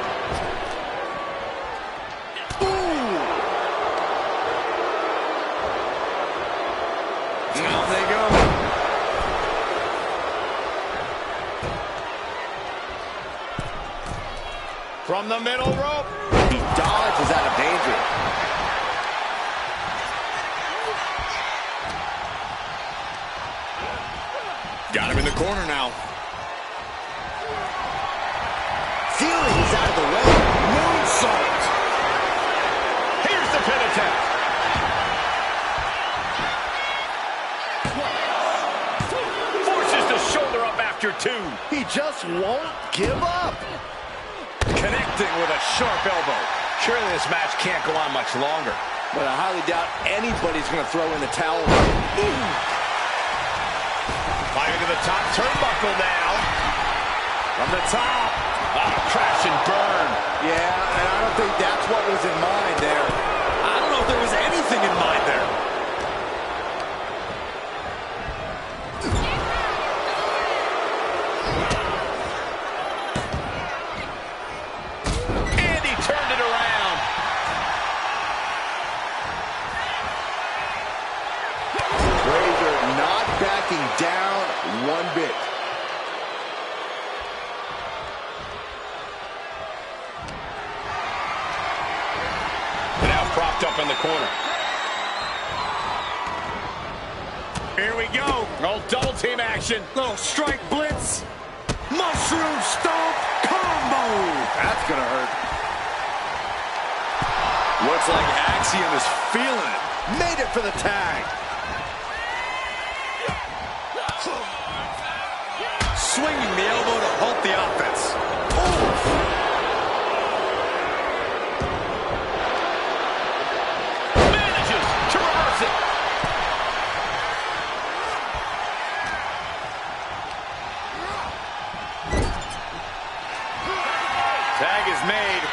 Out they go. From the middle rope. He dodges out of danger. Got him in the corner now. Feeling he's out of the way. Moonsault. Here's the pin attempt. Shoulder up after two. He just won't give up. Connecting with a sharp elbow. Surely this match can't go on much longer. But I highly doubt anybody's going to throw in the towel. Climbing to the top turnbuckle now. From the top. Crash and burn. Yeah, and I don't think that's what was in mind there. I don't know if there was anything in mind there. Down one bit. Now propped up in the corner. Here we go. Oh, double team action. Little strike blitz. Mushroom stomp combo. That's gonna hurt. Looks like Axiom is feeling it. Made it for the tag. Swinging the elbow to halt the offense. Manages to reverse it. Tag is made.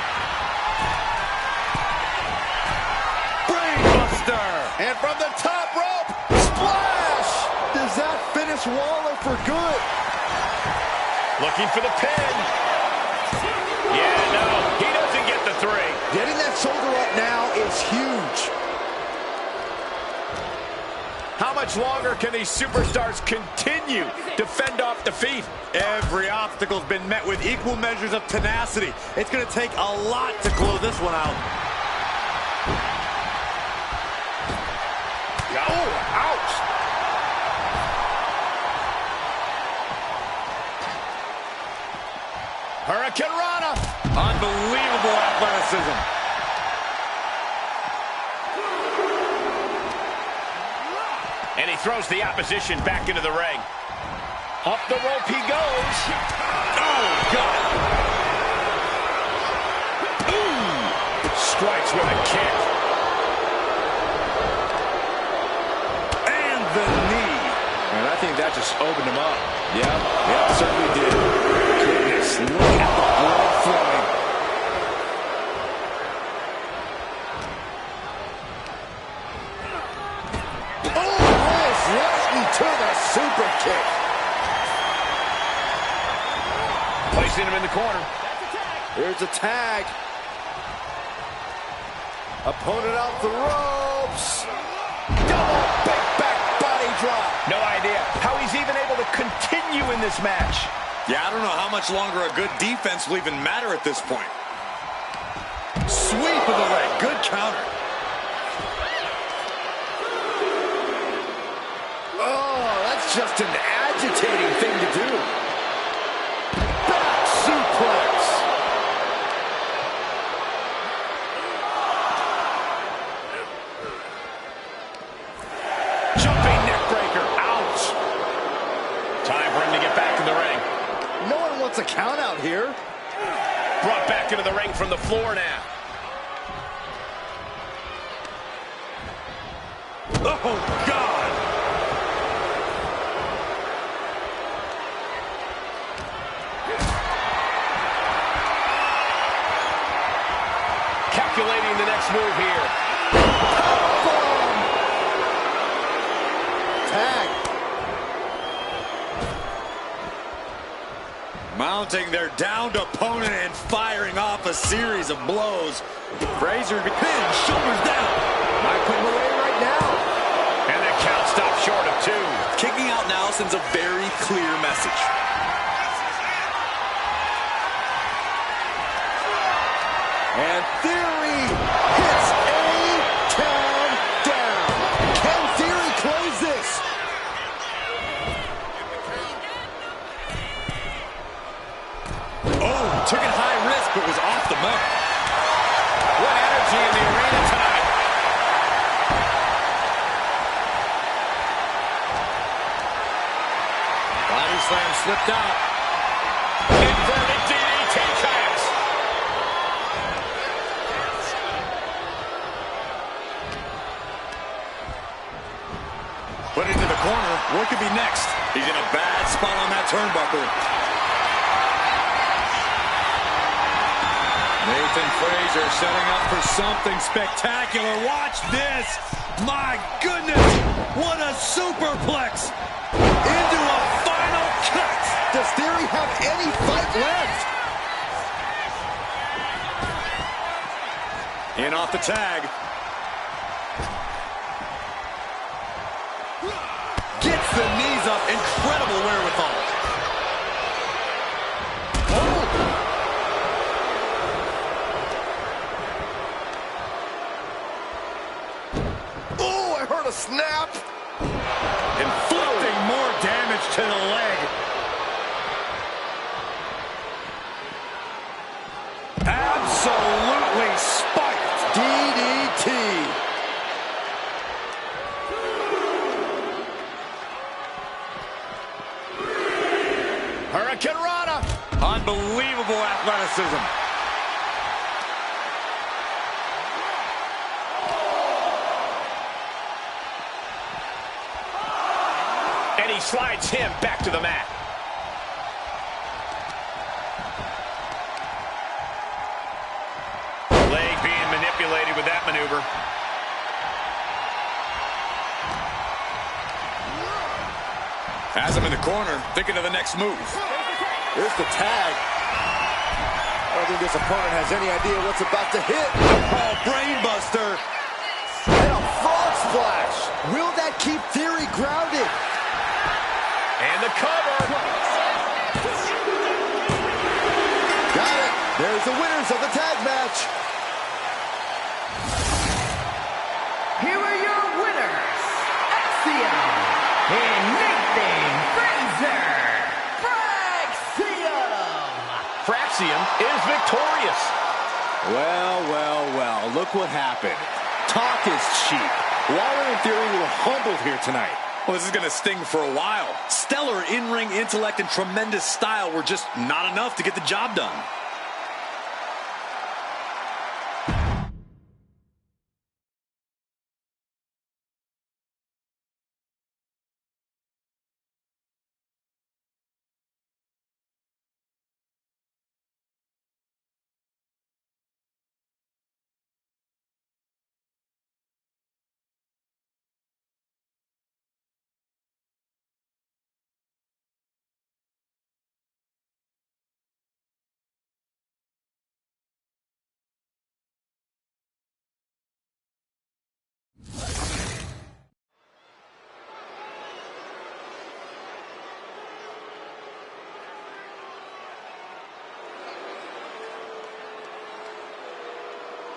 Brainbuster. And from the top rope, splash! Does that finish Waller for good? Looking for the pin. Yeah, no, he doesn't get the three. Getting that shoulder up now is huge. How much longer can these superstars continue to fend off defeat? Every obstacle's been met with equal measures of tenacity. It's going to take a lot to close this one out. Oh, ouch. Hurricane Rana. Unbelievable athleticism. And he throws the opposition back into the ring. Up the rope he goes. Oh, God. Ooh. Strikes with a kick. And the knee. And I think that just opened him up. Yeah, certainly did. Goodness, look at the blood flowing. To the super kick. Placing him in the corner. Here's a tag. Opponent off the ropes. Double big back body drop. No idea how he's even able to continue in this match. Yeah, I don't know how much longer a good defense will even matter at this point. Sweep of the leg. Good counter. Just an agitating thing to do. Back suplex. Jumping neck breaker. Ouch. Time for him to get back in the ring. No one wants a count out here. Brought back into the ring from the floor now. Oh, God. Calculating the next move here. Boom. Tag. Mounting their downed opponent and firing off a series of blows. Frazier pinned, shoulders down. Might put him away right now. And the count stopped short of 2. Kicking out now sends a very clear message. And Theory hits a countdown. Can Theory close this? Oh, took it high risk, but was off the mark. What energy in the arena tonight. Body slam slipped out. Inverted DDT chance. Put into the corner. What could be next? He's in a bad spot on that turnbuckle. Nathan Frazier setting up for something spectacular. Watch this. My goodness. What a superplex. Into a final cut. Does Theory have any fight left? In off the tag. Gets the knees up. Incredible wherewithal. Oh, I heard a snap. Inflicting more damage to the leg. Absolutely spiked. DDT. Hurricane Rana. Unbelievable athleticism. And he slides him back to the mat. Leg being manipulated with that maneuver. Has him in the corner, thinking of the next move. Here's the tag. I don't think this opponent has any idea what's about to hit. Oh, brainbuster. And a frog splash. Will that keep Theory grounded? And the cover. Got it. There's the winners of the tag match. Here are your winners, Axiom and Nathan Frazier. Fraxium is victorious. Well, look what happened. Talk is cheap. Waller and Theory were humbled here tonight. Well, this is going to sting for a while. Stellar in-ring intellect and tremendous style were just not enough to get the job done.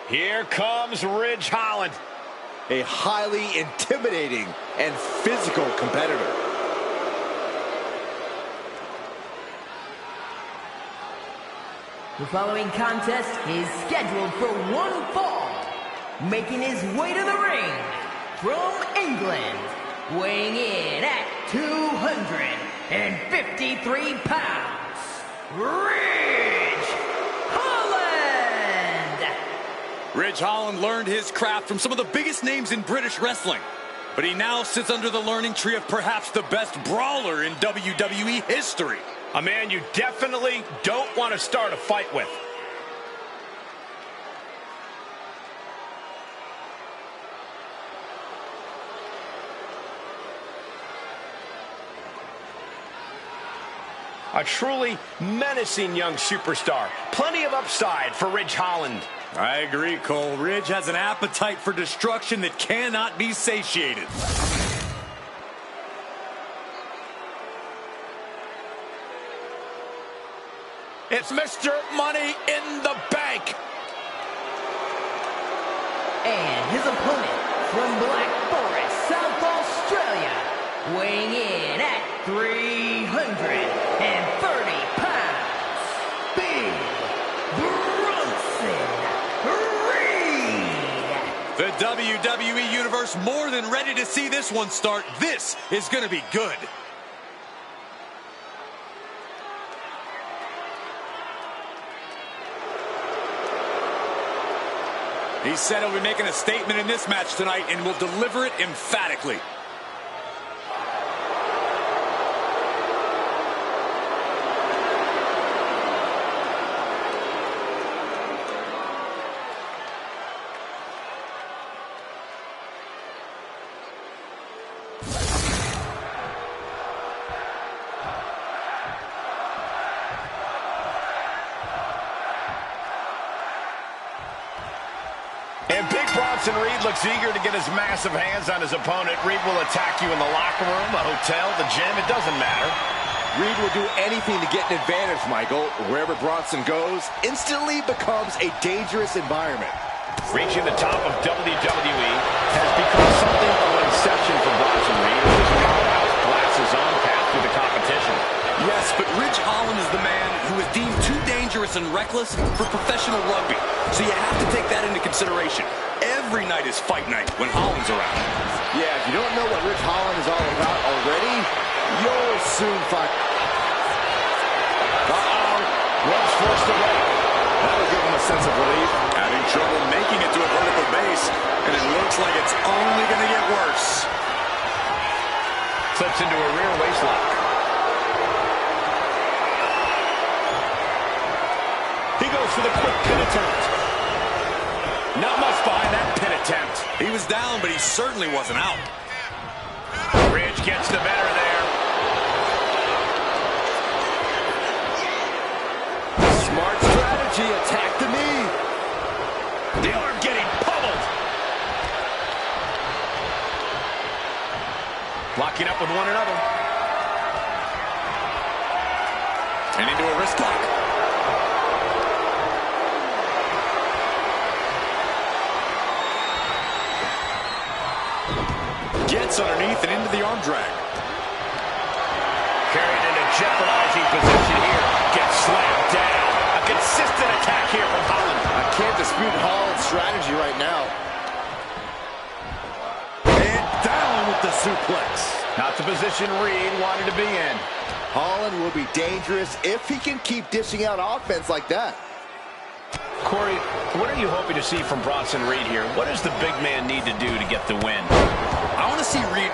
Here comes Ridge Holland. A highly intimidating and physical competitor. The following contest is scheduled for one fall. Making his way to the ring from England, weighing in at 253 pounds, Ridge Holland! Ridge Holland learned his craft from some of the biggest names in British wrestling, but he now sits under the learning tree of perhaps the best brawler in WWE history. A man you definitely don't want to start a fight with. A truly menacing young superstar. Plenty of upside for Ridge Holland. I agree, Cole. Ridge has an appetite for destruction that cannot be satiated. It's Mr. Money in the Bank. And his opponent from Black Forest, South Australia, weighing in at 330 pounds, Big Bronson Reed. The WWE Universe more than ready to see this one start. This is going to be good. He said he'll be making a statement in this match tonight and will deliver it emphatically. And Big Bronson Reed looks eager to get his massive hands on his opponent. Reed will attack you in the locker room, a hotel, the gym, it doesn't matter. Reed will do anything to get an advantage, Michael. Wherever Bronson goes, instantly becomes a dangerous environment. Reaching the top of WWE has become something of an obsession for Bronson Reed as his powerhouse blasts his own path through the competition. Yes, but Ridge Holland is the man who is deemed too dangerous and reckless for professional rugby. So you have to take that into consideration. Every night is fight night when Holland's around. Yeah, if you don't know what Ridge Holland is all about already, you'll soon find. Uh-oh. Ropes forced away. That'll give him a sense of relief. Having trouble making it to a vertical base, and it looks like it's only going to get worse. Slips into a rear waistlock. He goes for the quick pin attempt. Not much behind that pin attempt. He was down, but he certainly wasn't out. Ridge gets the better there. Smart strategy, attack the knee. The arm getting pummeled. Locking up with one another. And into a wrist lock. Gets underneath and into the arm drag. Carried into jeopardizing position here. Gets slammed down. A consistent attack here from Holland. I can't dispute Holland's strategy right now. And down with the suplex. Not the position Reed wanted to be in. Holland will be dangerous if he can keep dishing out offense like that. Corey, what are you hoping to see from Bronson Reed here? What does the big man need to do to get the win? I want to see Reed.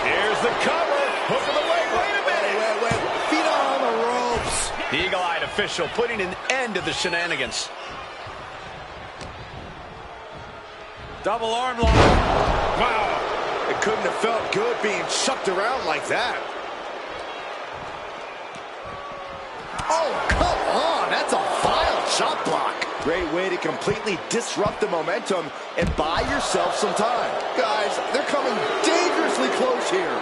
Here's the cover. Hook of the leg. Wait a minute. Wait. Feet on the ropes. The eagle-eyed official putting an end to the shenanigans. Double arm lock. Wow. It couldn't have felt good being chucked around like that. Oh, come on. That's a vile chop block. Great way to completely disrupt the momentum and buy yourself some time. Guys, they're coming dangerously close here.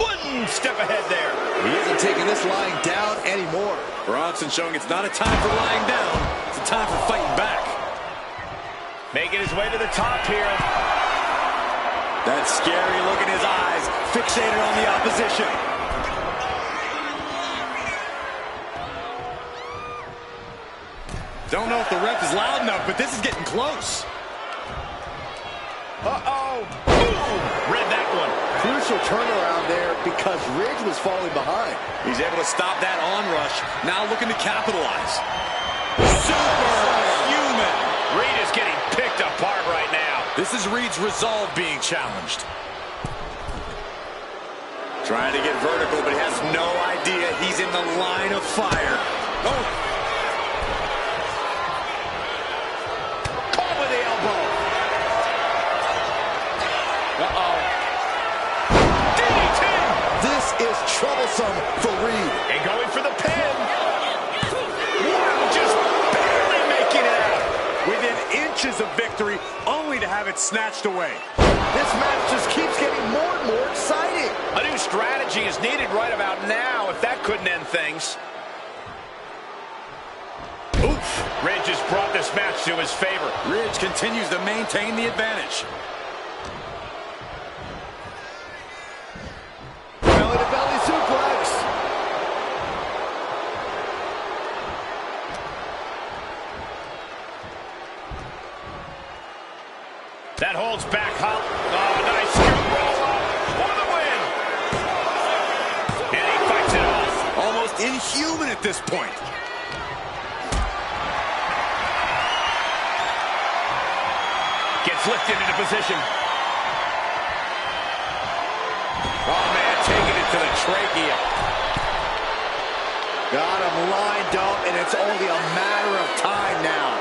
One step ahead there. He isn't taking this lying down anymore. Bronson showing it's not a time for lying down. It's a time for fighting back. Making his way to the top here. That scary look in his eyes, fixated on the opposition. Don't know if the ref is loud enough, but this is getting close. Uh-oh. Boom. Read that one. Crucial turnaround there because Ridge was falling behind. He's able to stop that onrush. Now looking to capitalize. Superhuman. Reed is getting picked apart right now. This is Reed's resolve being challenged. Trying to get vertical, but he has no idea he's in the line of fire. Oh. Caught with the elbow. Uh-oh. DDT. This is troublesome for Reed. And going for the pin. Wow, just barely making it out. Within inches of victory, only to have it snatched away. This match just keeps getting more and more exciting. A new strategy is needed right about now if that couldn't end things. Oof. Ridge has brought this match to his favor. Ridge continues to maintain the advantage. Belly-to-belly suplex. That holds back Holland. Oh, nice scoop roll up for the win. And he fights it off. Almost inhuman at this point. Gets lifted into position. Oh, man, taking it to the trachea. Got him lined up, and it's only a matter of time now.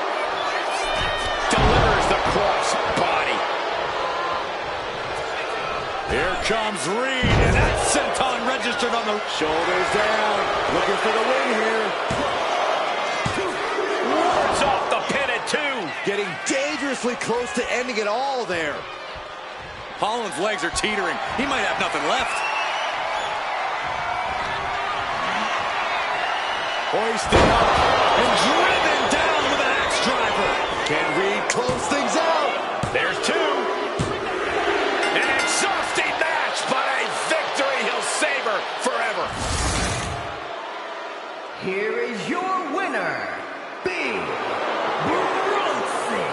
Delivers the cross body. Here comes Reed, and that senton registered on the Shoulders down, looking for the win here. Wards off the pin at 2. Getting dangerously close to ending it all there. Holland's legs are teetering. He might have nothing left. Hoisted up and driven down with an axe driver. Can Reed close things out? There's 2. An exhausting match, but a victory he'll savor forever. Here is your winner, Big Bronson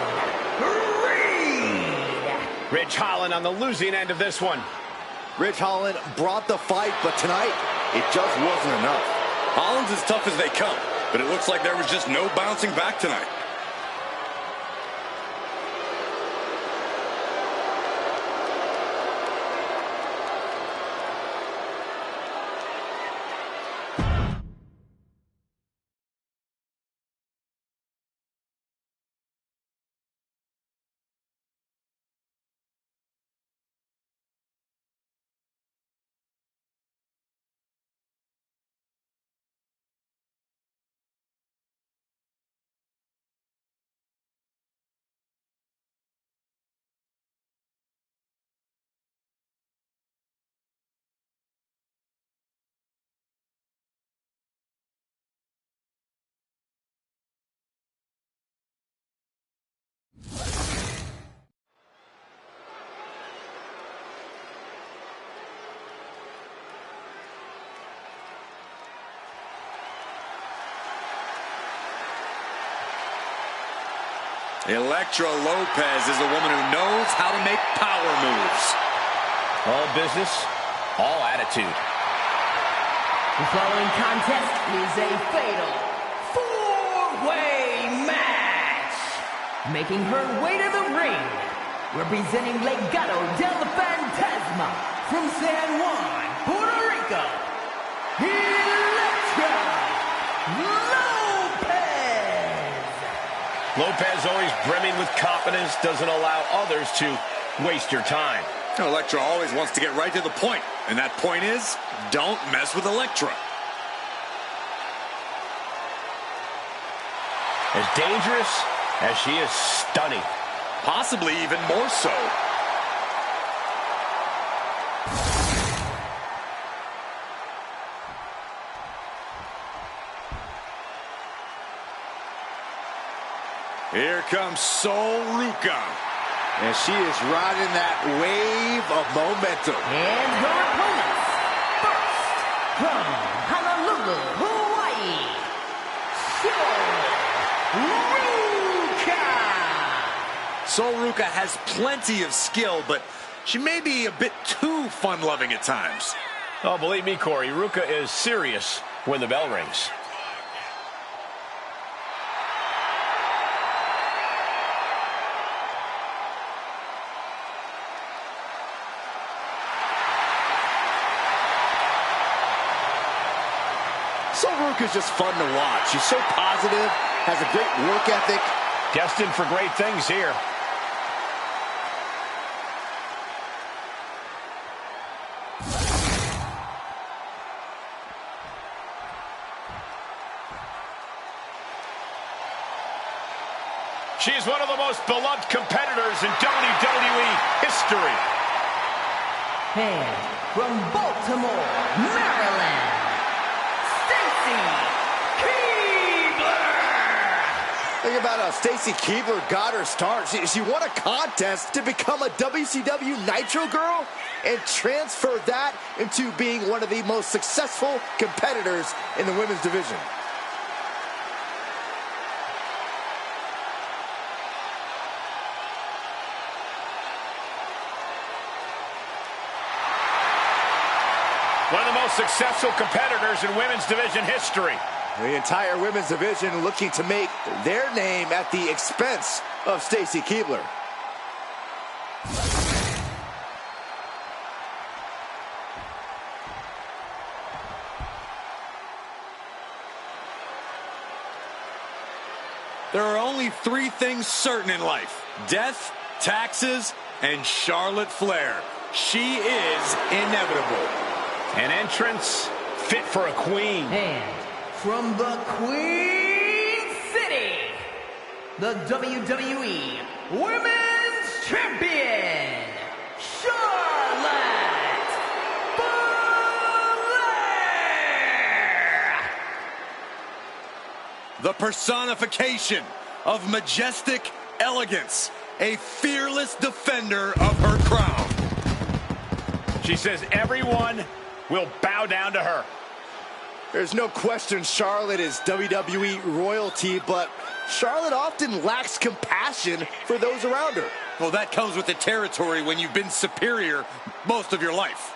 Reed. Ridge Holland on the losing end of this one. Ridge Holland brought the fight, but tonight, it just wasn't enough. Holland's as tough as they come, but it looks like there was just no bouncing back tonight. Elektra Lopez is a woman who knows how to make power moves. All business, all attitude. The following contest is a fatal four-way match. Making her way to the ring, representing Legado del Fantasma from San Juan, Puerto Rico, Elektra Lopez. Lopez, always brimming with confidence, doesn't allow others to waste your time. Elektra always wants to get right to the point, and that point is, don't mess with Elektra. As dangerous as she is stunning. Possibly even more so. Here comes Sol Ruca. And she is riding that wave of momentum. And her opponents, first, from Honolulu, Hawaii, Sol Ruca. Sol Ruca has plenty of skill, but she may be a bit too fun-loving at times. Oh, believe me, Corey, Ruca is serious when the bell rings. Sol Ruca is just fun to watch. She's so positive, has a great work ethic. Destined for great things here. She is one of the most beloved competitors in WWE history. And from Baltimore, Maryland, Think about how Stacy Keibler got her start. She won a contest to become a WCW Nitro Girl and transferred that into being one of the most successful competitors in the women's division. One of the most successful competitors in women's division history. The entire women's division looking to make their name at the expense of Stacy Keibler. There are only three things certain in life: death, taxes, and Charlotte Flair. She is inevitable. An entrance fit for a queen. And from the Queen City, the WWE Women's Champion, Charlotte Flair. The personification of majestic elegance, a fearless defender of her crown. She says everyone will bow down to her. There's no question Charlotte is WWE royalty, but Charlotte often lacks compassion for those around her. Well, that comes with the territory when you've been superior most of your life.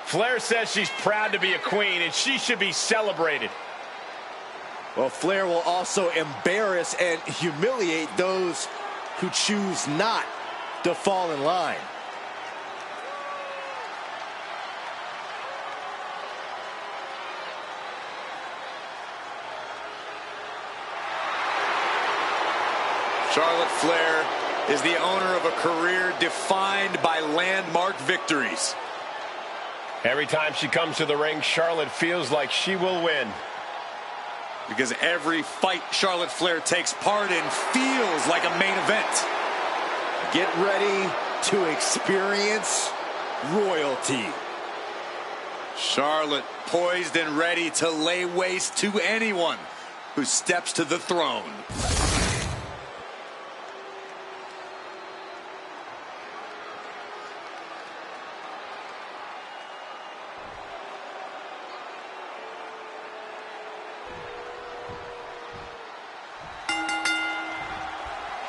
Flair says she's proud to be a queen, and she should be celebrated. Well, Flair will also embarrass and humiliate those who choose not to fall in line. Charlotte Flair is the owner of a career defined by landmark victories. Every time she comes to the ring, Charlotte feels like she will win. Because every fight Charlotte Flair takes part in feels like a main event. Get ready to experience royalty. Charlotte poised and ready to lay waste to anyone who steps to the throne.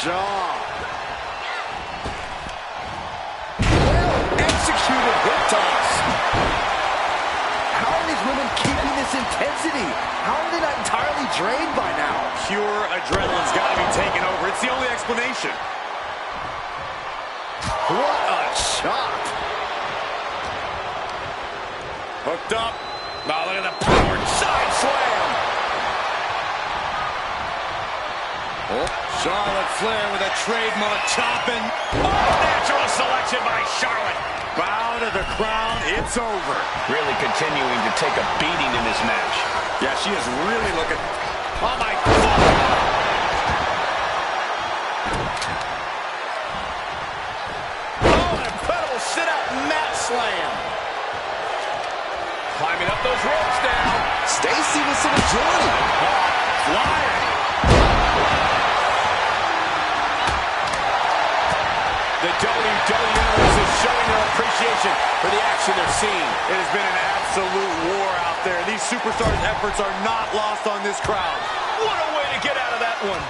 jaw. Well-executed hip toss. How are these women keeping this intensity? How are they not entirely drained by now? Pure adrenaline's got to be taken over. It's the only explanation. What a chop. Hooked up. Now look at the powered side slam. Oh, Charlotte Flair with a trademark chopping. Oh, natural selection by Charlotte. Bow to the crown. It's over. Really continuing to take a beating in this match. Yeah, she is really looking. Oh, my God. Oh, an incredible sit-out mat slam. Climbing up those ropes now. Stacy with some agility. Flying. The WWE Universe is showing their appreciation for the action they're seeing. It has been an absolute war out there. These superstars' efforts are not lost on this crowd. What a way to get out of that one.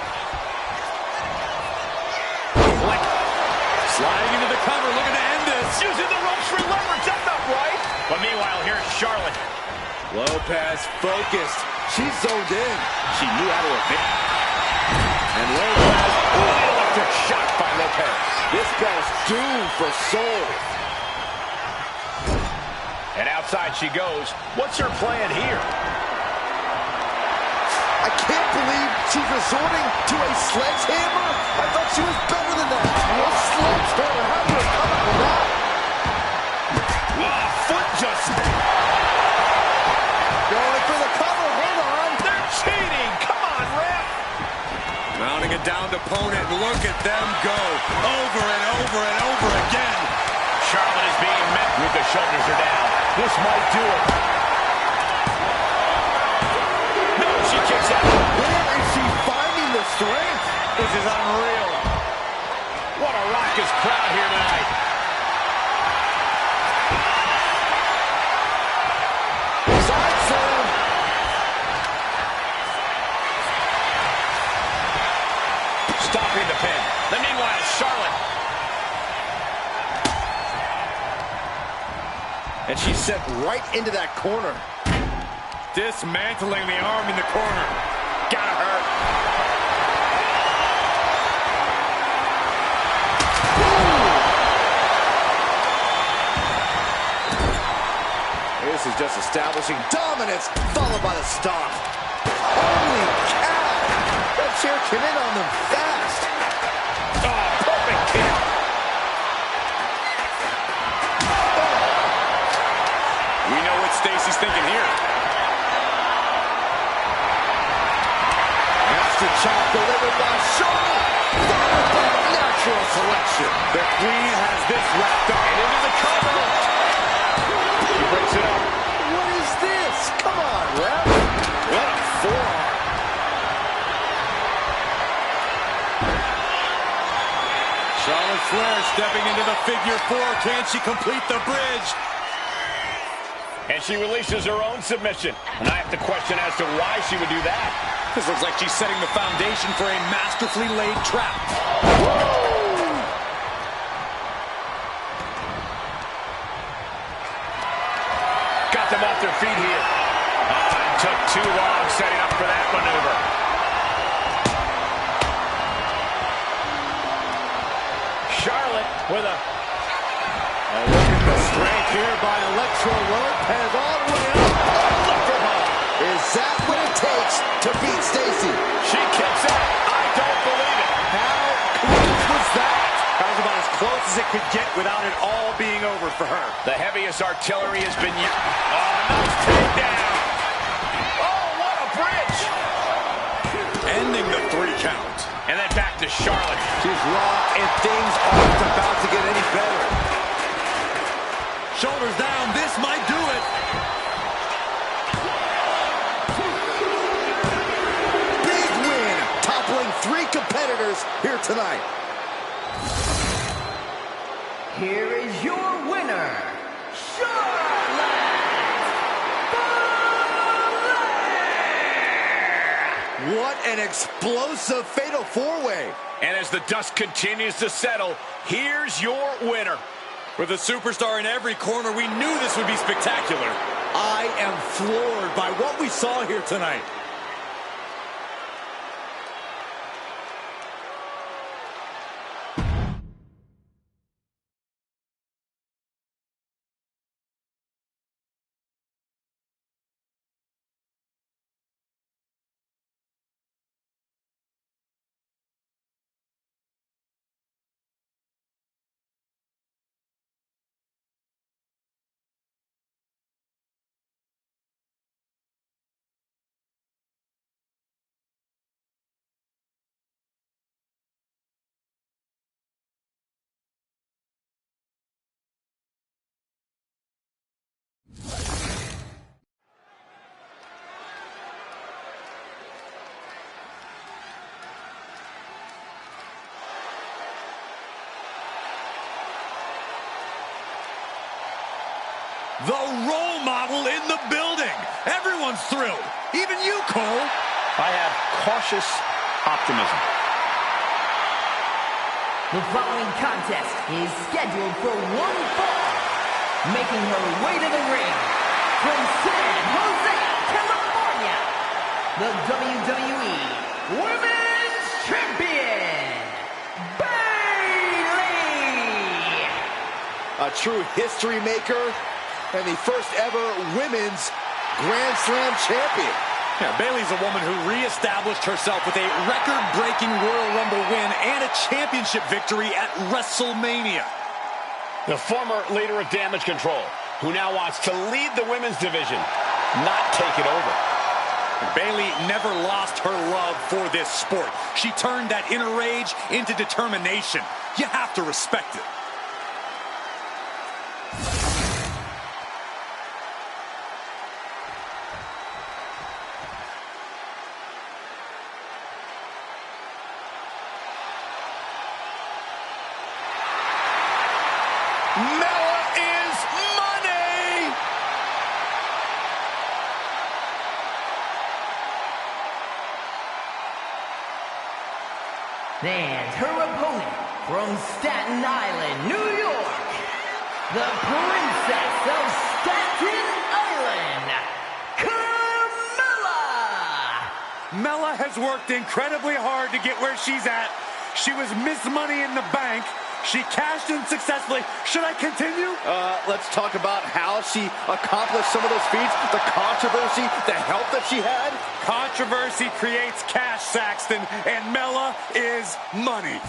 Sliding into the cover, looking to end this. Using the ropes for leverage. That's not right. But meanwhile, here's Charlotte. Lopez focused. She's zoned in. She knew how to evade. And Lopez, Oh, electric shot by Lopez. this bell's doomed for Soul. And outside she goes. What's her plan here? I can't believe she's resorting to a sledgehammer. I thought she was better than that. A sledgehammer. How do you come up with that? Oh, foot just... Going for the cover. Hold on. They're cheating. Come on, ref. Mounting a downed opponent. Look at them go. Over and over and over again. Charlotte is being met with the shoulders are down. This might do it. No, she kicks out. Where is she finding the strength? This is unreal. What a raucous crowd here tonight. Side slam. Stopping the pin. Then meanwhile, Charlotte. And she's sent right into that corner. Dismantling the arm in the corner. Gotta hurt. This is just establishing dominance, followed by the stomp. Holy cow! That chair came in on them fast. Oh, perfect kick. We know what Stacy's thinking here. Master chop delivered by Charlotte. Followed by natural selection. The Queen has this wrapped up. And into the cover. She breaks it up. What is this? Come on, ref. What a forearm. Charlotte Flair stepping into the figure four. Can she complete the bridge? And she releases her own submission. And I have to question as to why she would do that. This looks like she's setting the foundation for a masterfully laid trap. Got them off their feet here. Oh, it took too long setting up for that maneuver. Charlotte with a... And look at the strength here by Electro Lopez all the way up. Look for her. Is that what it takes to beat Stacy? She kicks out. I don't believe it. How close was that? That was about as close as it could get without it all being over for her. The heaviest artillery has been used. Oh, nice takedown. Oh, what a bridge. Ending the 3 count. And then back to Charlotte. She's rocked and things aren't about to get any better. Shoulders down. This might do it. Big win, toppling 3 competitors here tonight. Here is your winner, Charlotte Flair! What an explosive fatal four-way. And as the dust continues to settle, here's your winner. With a superstar in every corner, we knew this would be spectacular. I am floored by what we saw here tonight. The role model in the building. Everyone's thrilled. Even you, Cole. I have cautious optimism. The following contest is scheduled for one fall. Making her way to the ring from San Jose, California, the WWE Women's Champion, Bayley. A true history maker and the first ever women's Grand Slam champion. Yeah, Bayley's a woman who reestablished herself with a record-breaking Royal Rumble win and a championship victory at WrestleMania. The former leader of Damage Control, who now wants to lead the women's division, not take it over. Bayley never lost her love for this sport. She turned that inner rage into determination. You have to respect it. Mella is money! And her opponent from Staten Island, New York, the Princess of Staten Island, Carmella! Mella has worked incredibly hard to get where she's at. She was Miss Money in the Bank. She cashed in successfully. Should I continue? Let's talk about how she accomplished some of those feats, the controversy, the help that she had. Controversy creates cash, Saxton, and Mella is money.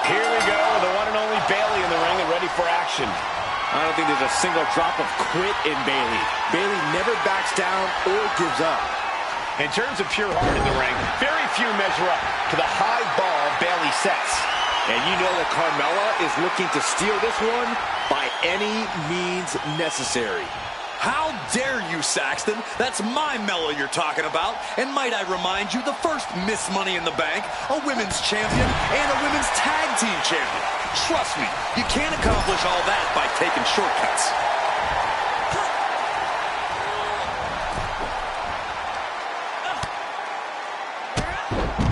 Here we go, the one and only Bayley in the ring and ready for action. I don't think there's a single drop of quit in Bayley. Bayley never backs down or gives up. In terms of pure heart in the ring, very few measure up to the high bar Bayley sets. And you know that Carmella is looking to steal this one by any means necessary. How dare you, Saxton? That's my Mella you're talking about. And might I remind you, the first Miss Money in the Bank, a women's champion, and a women's tag team champion. Trust me, you can't accomplish all that by taking shortcuts.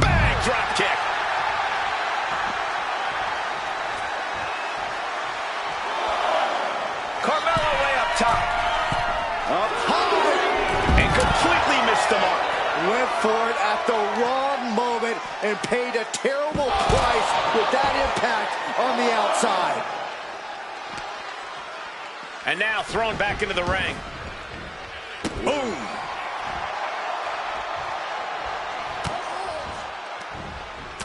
Bang! Drop kick. Carmella way up top. Up high. And completely missed the mark. Went for it at the wrong moment and paid a terrible price with that impact on the outside. And now thrown back into the ring. Boom!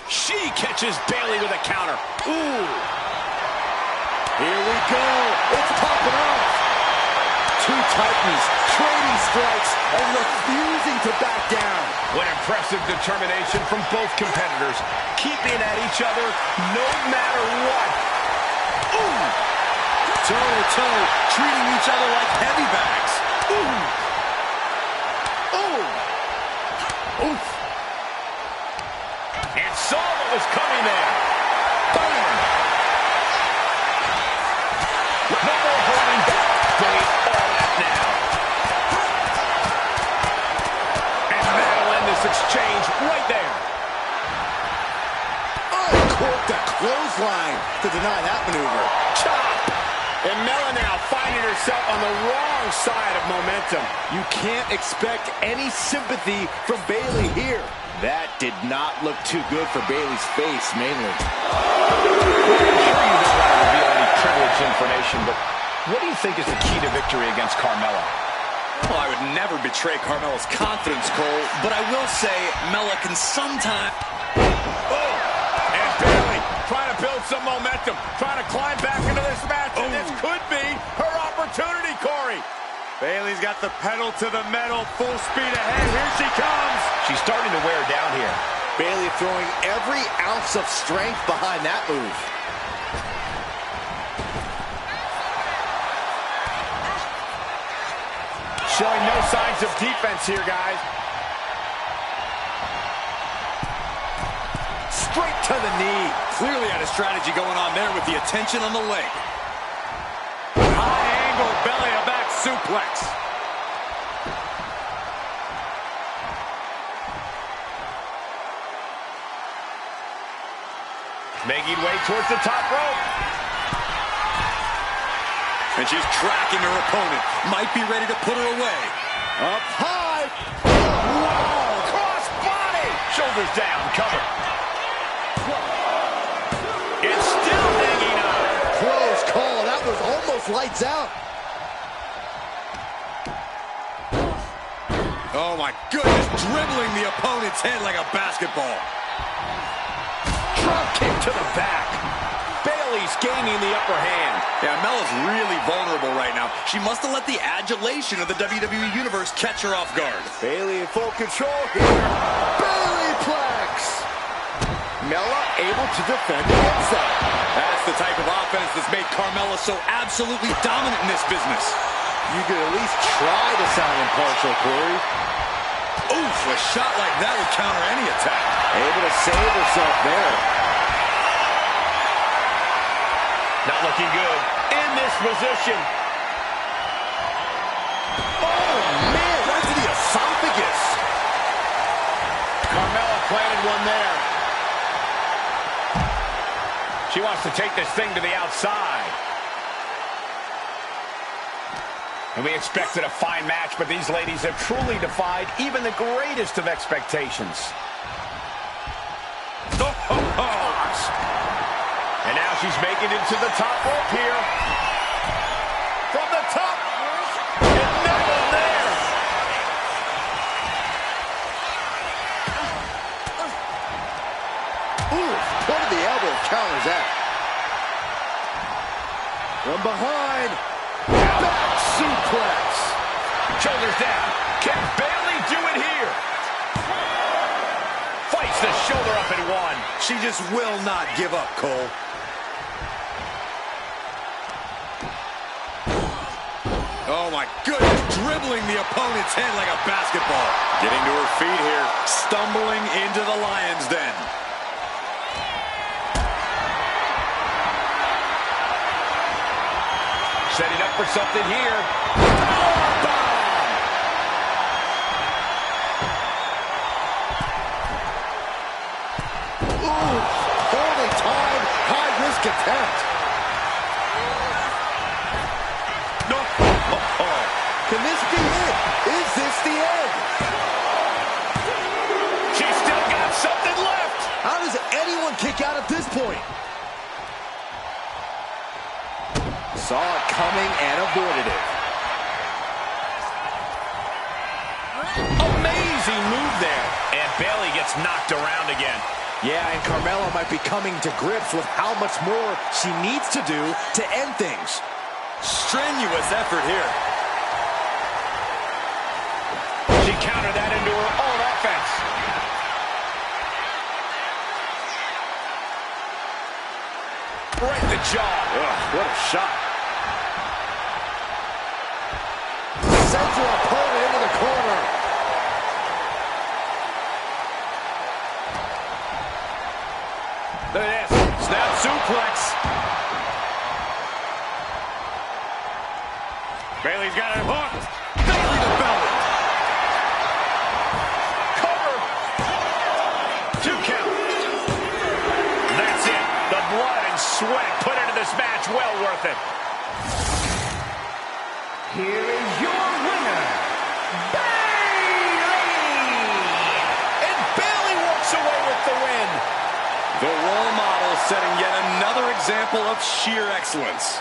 She catches Bayley with a counter. Ooh. Here we go. It's popping off. Two Titans trading strikes and refusing to back down. What impressive determination from both competitors, keeping at each other no matter what. Ooh! Toe-to-toe, treating each other like heavy bags. Ooh! Ooh! Oof! And saw what was coming there. Boom! Nice exchange right there. Uncorked a clothesline to deny that maneuver. Chop. And Mella now finding herself on the wrong side of momentum. You can't expect any sympathy from Bayley here. That did not look too good for Bayley's face, mainly. I'm sure you don't want to reveal any privileged information, but what do you think is the key to victory against Carmella? Well, I would never betray Carmella's confidence, Cole, but I will say Mella can sometimes... Oh, and Bayley trying to build some momentum, trying to climb back into this match, and this could be her opportunity, Corey. Bayley's got the pedal to the metal, full speed ahead. Here she comes. She's starting to wear down here. Bayley throwing every ounce of strength behind that move. Showing no signs of defense here, guys. Straight to the knee. Clearly had a strategy going on there with the attention on the leg. High angle belly to back suplex. Making way towards the top rope. And she's tracking her opponent. Might be ready to put her away. Up high. Wow! Cross body! Shoulders down, cover. It's still hanging on. Close call. That was almost lights out. Oh my goodness, dribbling the opponent's head like a basketball. Drop kick to the back. Bayley's gaining the upper hand. Yeah, Mella's really vulnerable right now. She must have let the adulation of the WWE Universe catch her off guard. Bayley in full control here. Bayleyplex. Mella able to defend against that. That's the type of offense that's made Carmella so absolutely dominant in this business. You could at least try to sound impartial, Corey. Oof, a shot like that would counter any attack. Able to save herself there. Not looking good in this position. Oh, man, right to the esophagus. Carmella planted one there. She wants to take this thing to the outside. And we expected a fine match, but these ladies have truly defied even the greatest of expectations. And now she's making it to the top rope here. From the top. And Neville there. Ooh, point of the elbow counters that. From behind. Back suplex. Shoulders down. Can Bayley do it here? Fights the shoulder up in one. She just will not give up, Cole. Oh my goodness, dribbling the opponent's head like a basketball. Getting to her feet here, stumbling into the lion's den. Setting up for something here. Ooh, poorly timed, high-risk attempt. No. Can this be it? Is this the end? She's still got something left. How does anyone kick out at this point? Saw it coming and avoided it. Amazing move there. And Bayley gets knocked around again. Yeah, and Carmella might be coming to grips with how much more she needs to do to end things. Strenuous effort here. She countered that into her own offense. Right in the jaw. Ugh, what a shot. Sends her opponent into the corner. Look at this. Snap suplex. Bayley's got it hooked. Bayley to belly. Cover 2 count. That's it. The blood and sweat put into this match. Well worth it. Here is your winner, Bayley! And Bayley walks away with the win. The role model setting yet another example of sheer excellence.